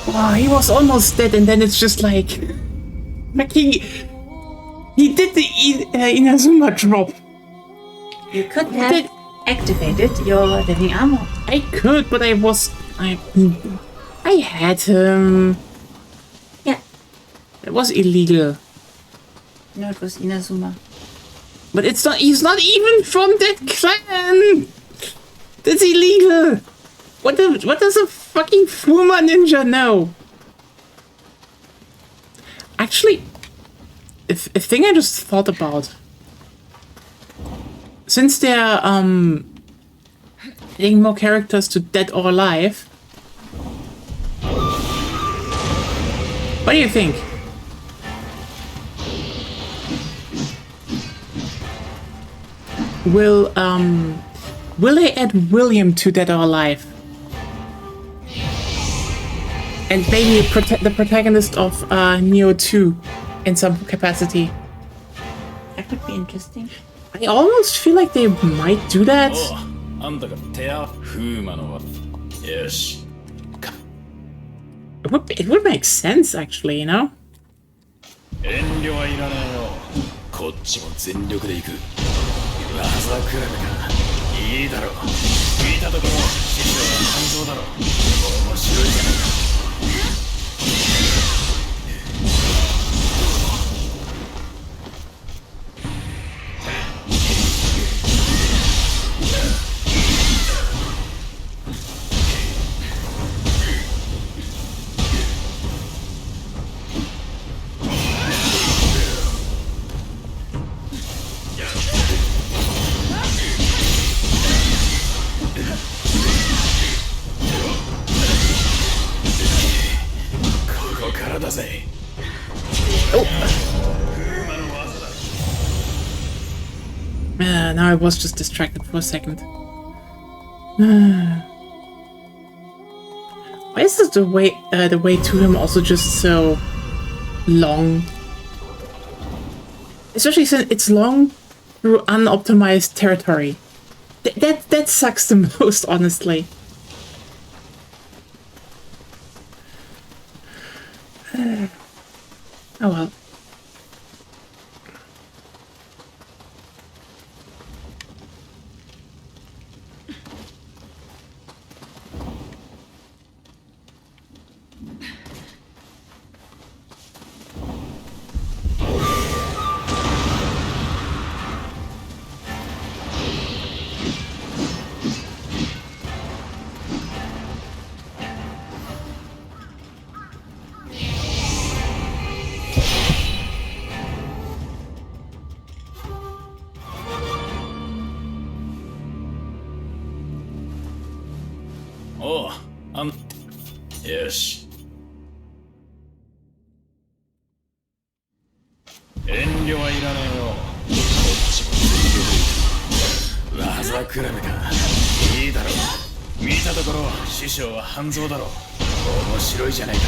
Oh, he was almost dead, and then it's just like he did the Inazuma drop. You could have activated your living armor. I could, but I had him. Yeah. It was illegal. No, it was Inazuma. But it's not. He's not even from that clan. That's illegal. What does a fucking Fuma ninja know? Actually, a thing I just thought about. Since they're adding more characters to Dead or Alive, what do you think? Will they add William to Dead or Alive? And maybe the protagonist of Nioh 2 in some capacity. That would be interesting. I almost feel like they might do that. あんたが手合風魔のはよし It would make sense, actually, you know? 遠慮はいらねえよこっちも全力で行く技比べかいいだろ見たところ師匠は感動だろ面白いじゃないか Now I was just distracted for a second. Why is the way to him also just so long? Especially since it's long through unoptimized territory. That sucks the most, honestly. Oh well. Yes. 遠慮はいらねえよ。こっちも全力で行く。技比べか。いいだろう。見たところ師匠は半蔵だろう。面白いじゃないか。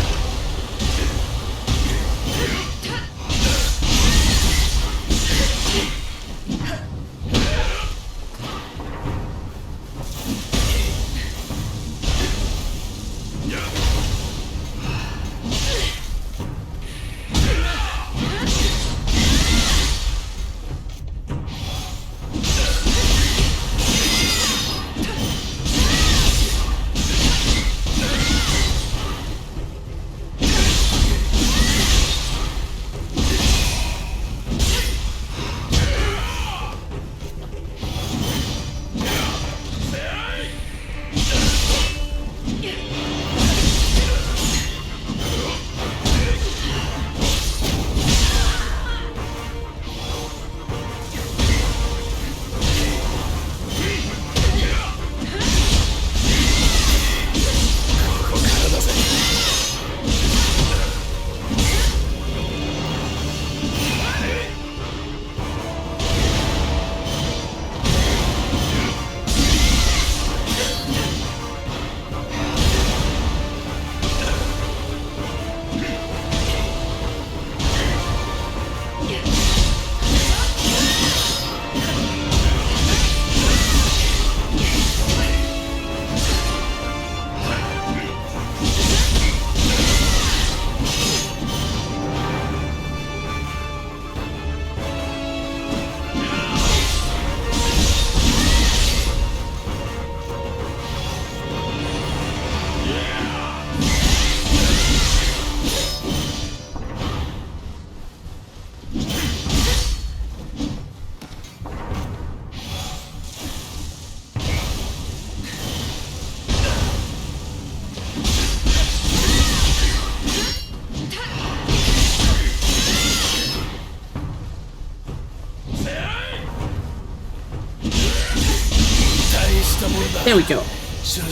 There we go.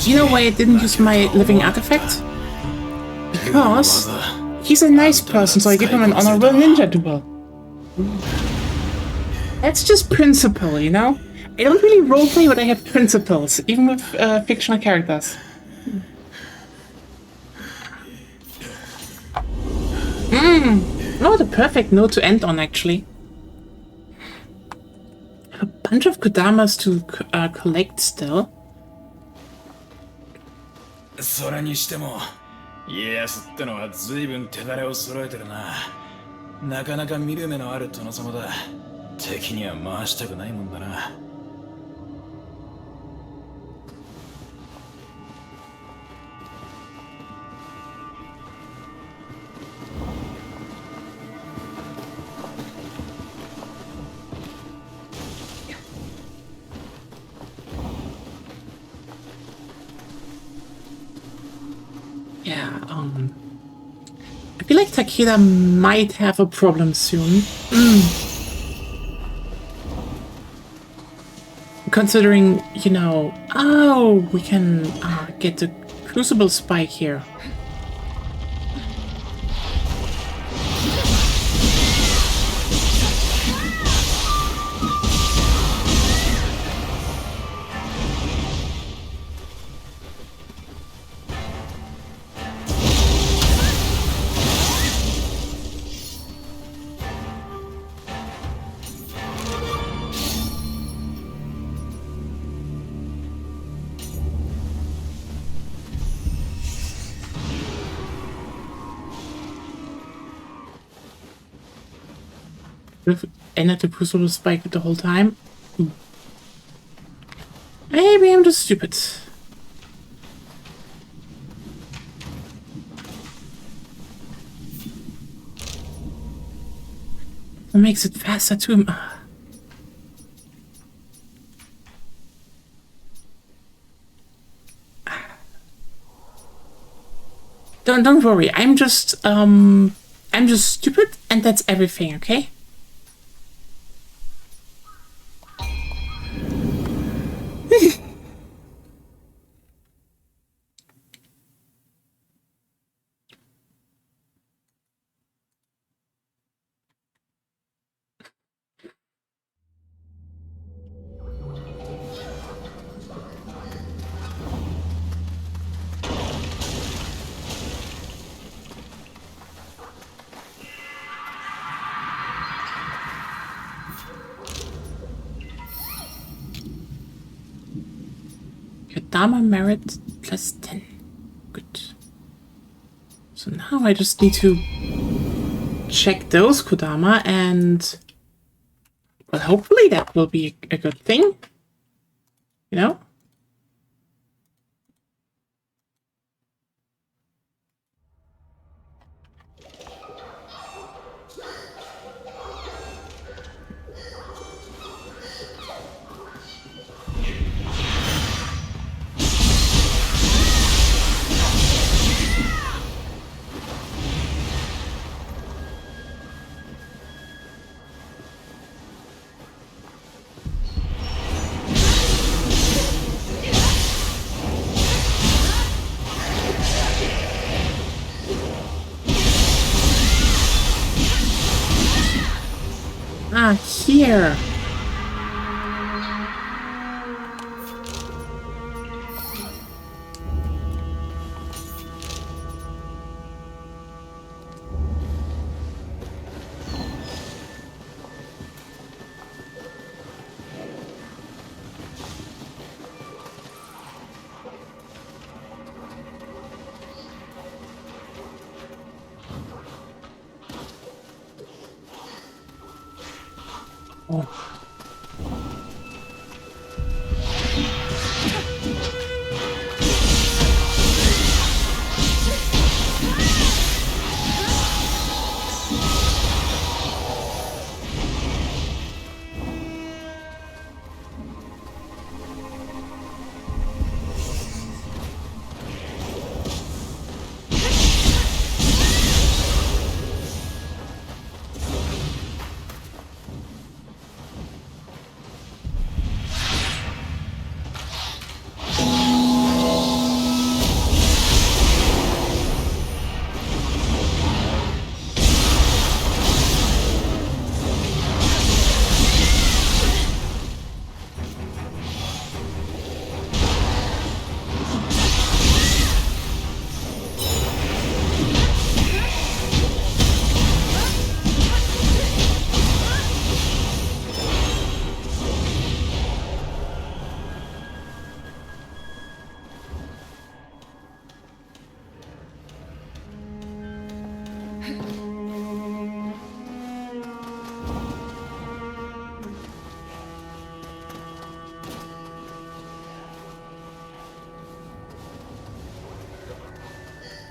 Do you know why I didn't use my living artifact? Because he's a nice person, so I give him an honorable ninja duel. That's just principle, you know? I don't really roleplay, but I have principles, even with fictional characters. Oh, the perfect note to end on, actually. A bunch of Kodamas to collect still. それにしても家康ってのは随分手だれを揃えてるな。なかなか見る目のある殿様だ。敵には回したくないもんだな。Yeah, I feel like Takeda might have a problem soon. Considering, you know, oh, we can get the Crucible Spike here. Ended the Crucible Spike the whole time. Maybe I'm just stupid. It makes it faster too. Don't worry. I'm just stupid, and that's everything. Okay. Dharma merit plus 10. Good. So now I just need to check those Kodama and... well, hopefully that will be a good thing. You know? Ah, here. Oh.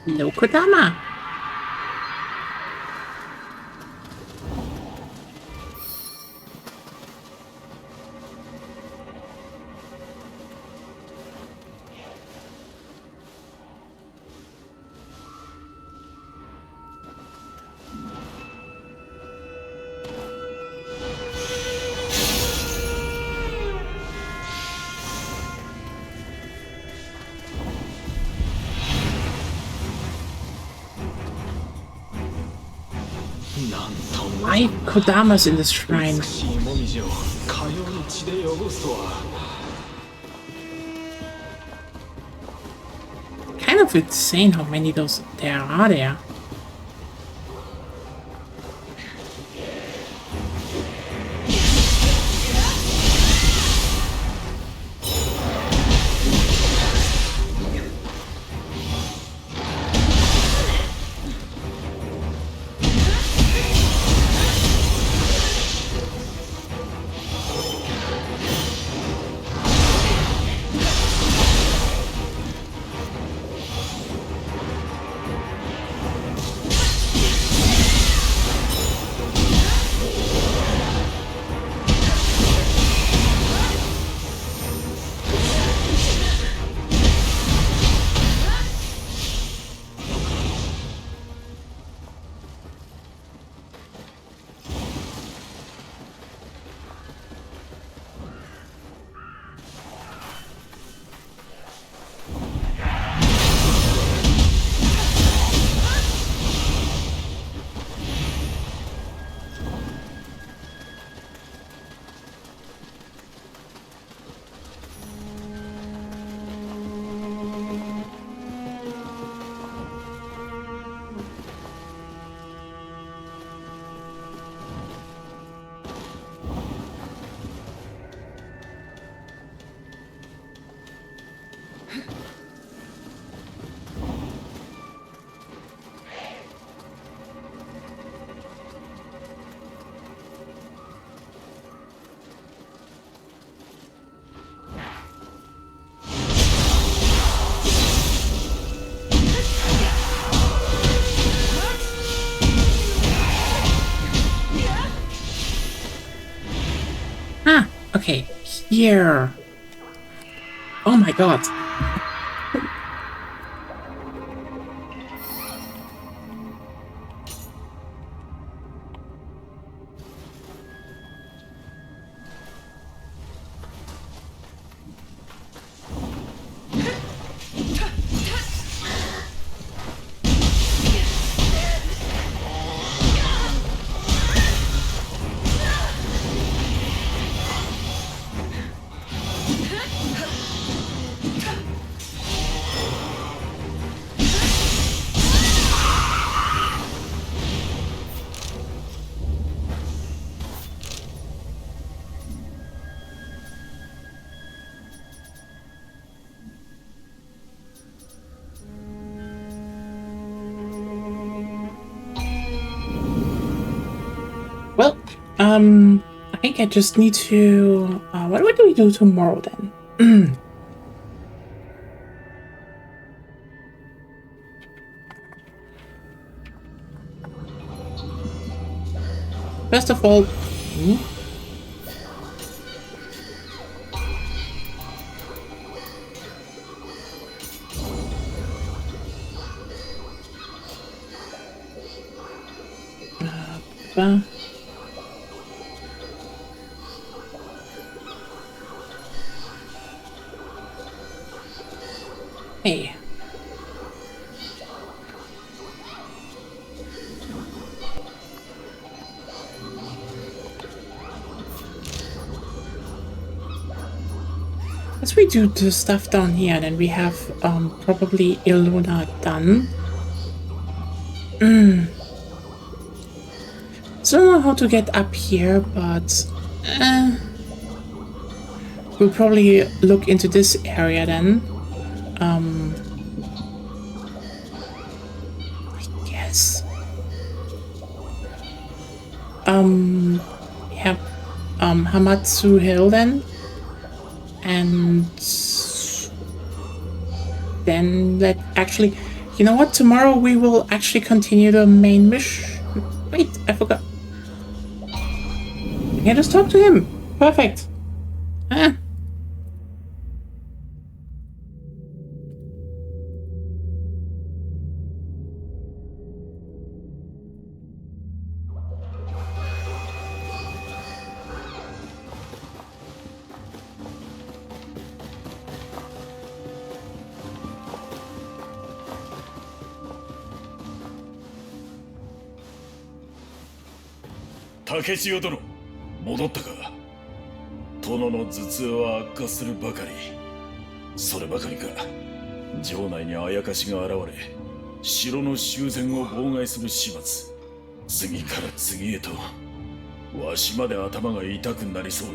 No Kodama. Why Kodamas in this shrine? 美しいもみじをかように血で汚すとは。 Kind of insane how many those there are there. Okay, here. Oh my god. Well, I think I just need to... what do we do tomorrow then? First of all... Hey. As we do the stuff down here, then we have probably Ilona done. So I don't know how to get up here, but we'll probably look into this area then. I guess. We have Hamatsu Hill then. And then actually, You know what? Tomorrow we will actually continue the main mission. Wait, I forgot. I can just talk to him. Perfect. Ah.竹千代殿、戻ったか。殿の頭痛は悪化するばかり。そればかりか、城内にあやかしが現れ、城の修繕を妨害する始末。次から次へと、わしまで頭が痛くなりそうよ。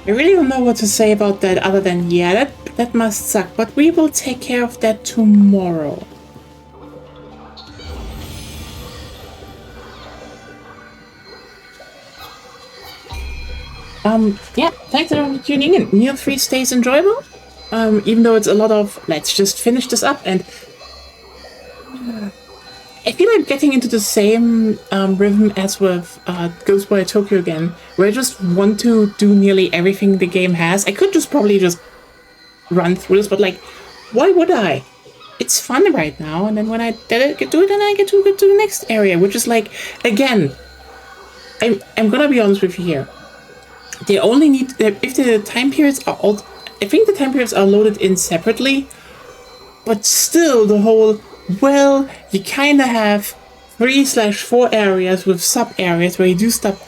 I really don't know what to say about that other than, yeah, that must suck, but we will take care of that tomorrow. Yeah, thanks everyone for tuning in. Nioh 3 stays enjoyable, even though it's a lot of, let's just finish this up, and I feel like getting into the same rhythm as with Ghostwire Tokyo again, where I just want to do nearly everything the game has. I could just probably just run through this, but like, why would I? It's fun right now, and then when I get to it, then I get to go to the next area, which is like, again, I'm gonna be honest with you here. They only need, if the time periods are all, I think the time periods are loaded in separately, but still the whole, well, you kinda have 3/4 areas with sub-areas where you do stuff.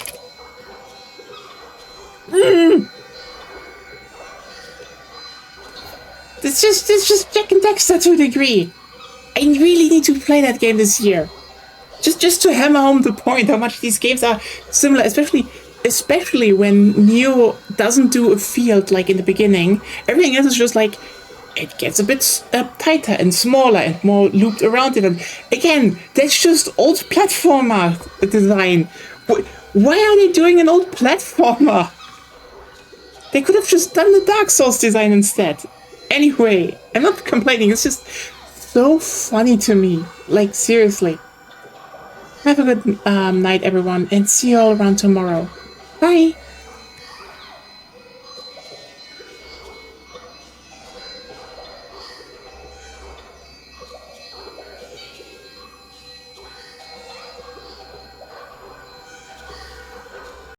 It's just Jack and Dexter to a degree. I really need to play that game this year. Just to hammer home the point how much these games are similar, especially when Nioh doesn't do a field like in the beginning. Everything else is just like, it gets a bit tighter and smaller and more looped around it. And again, that's just old platformer design. Why are they doing an old platformer? They could have just done the Dark Souls design instead. Anyway, I'm not complaining, it's just so funny to me. Like, seriously. Have a good night, everyone, and see you all around tomorrow. Bye!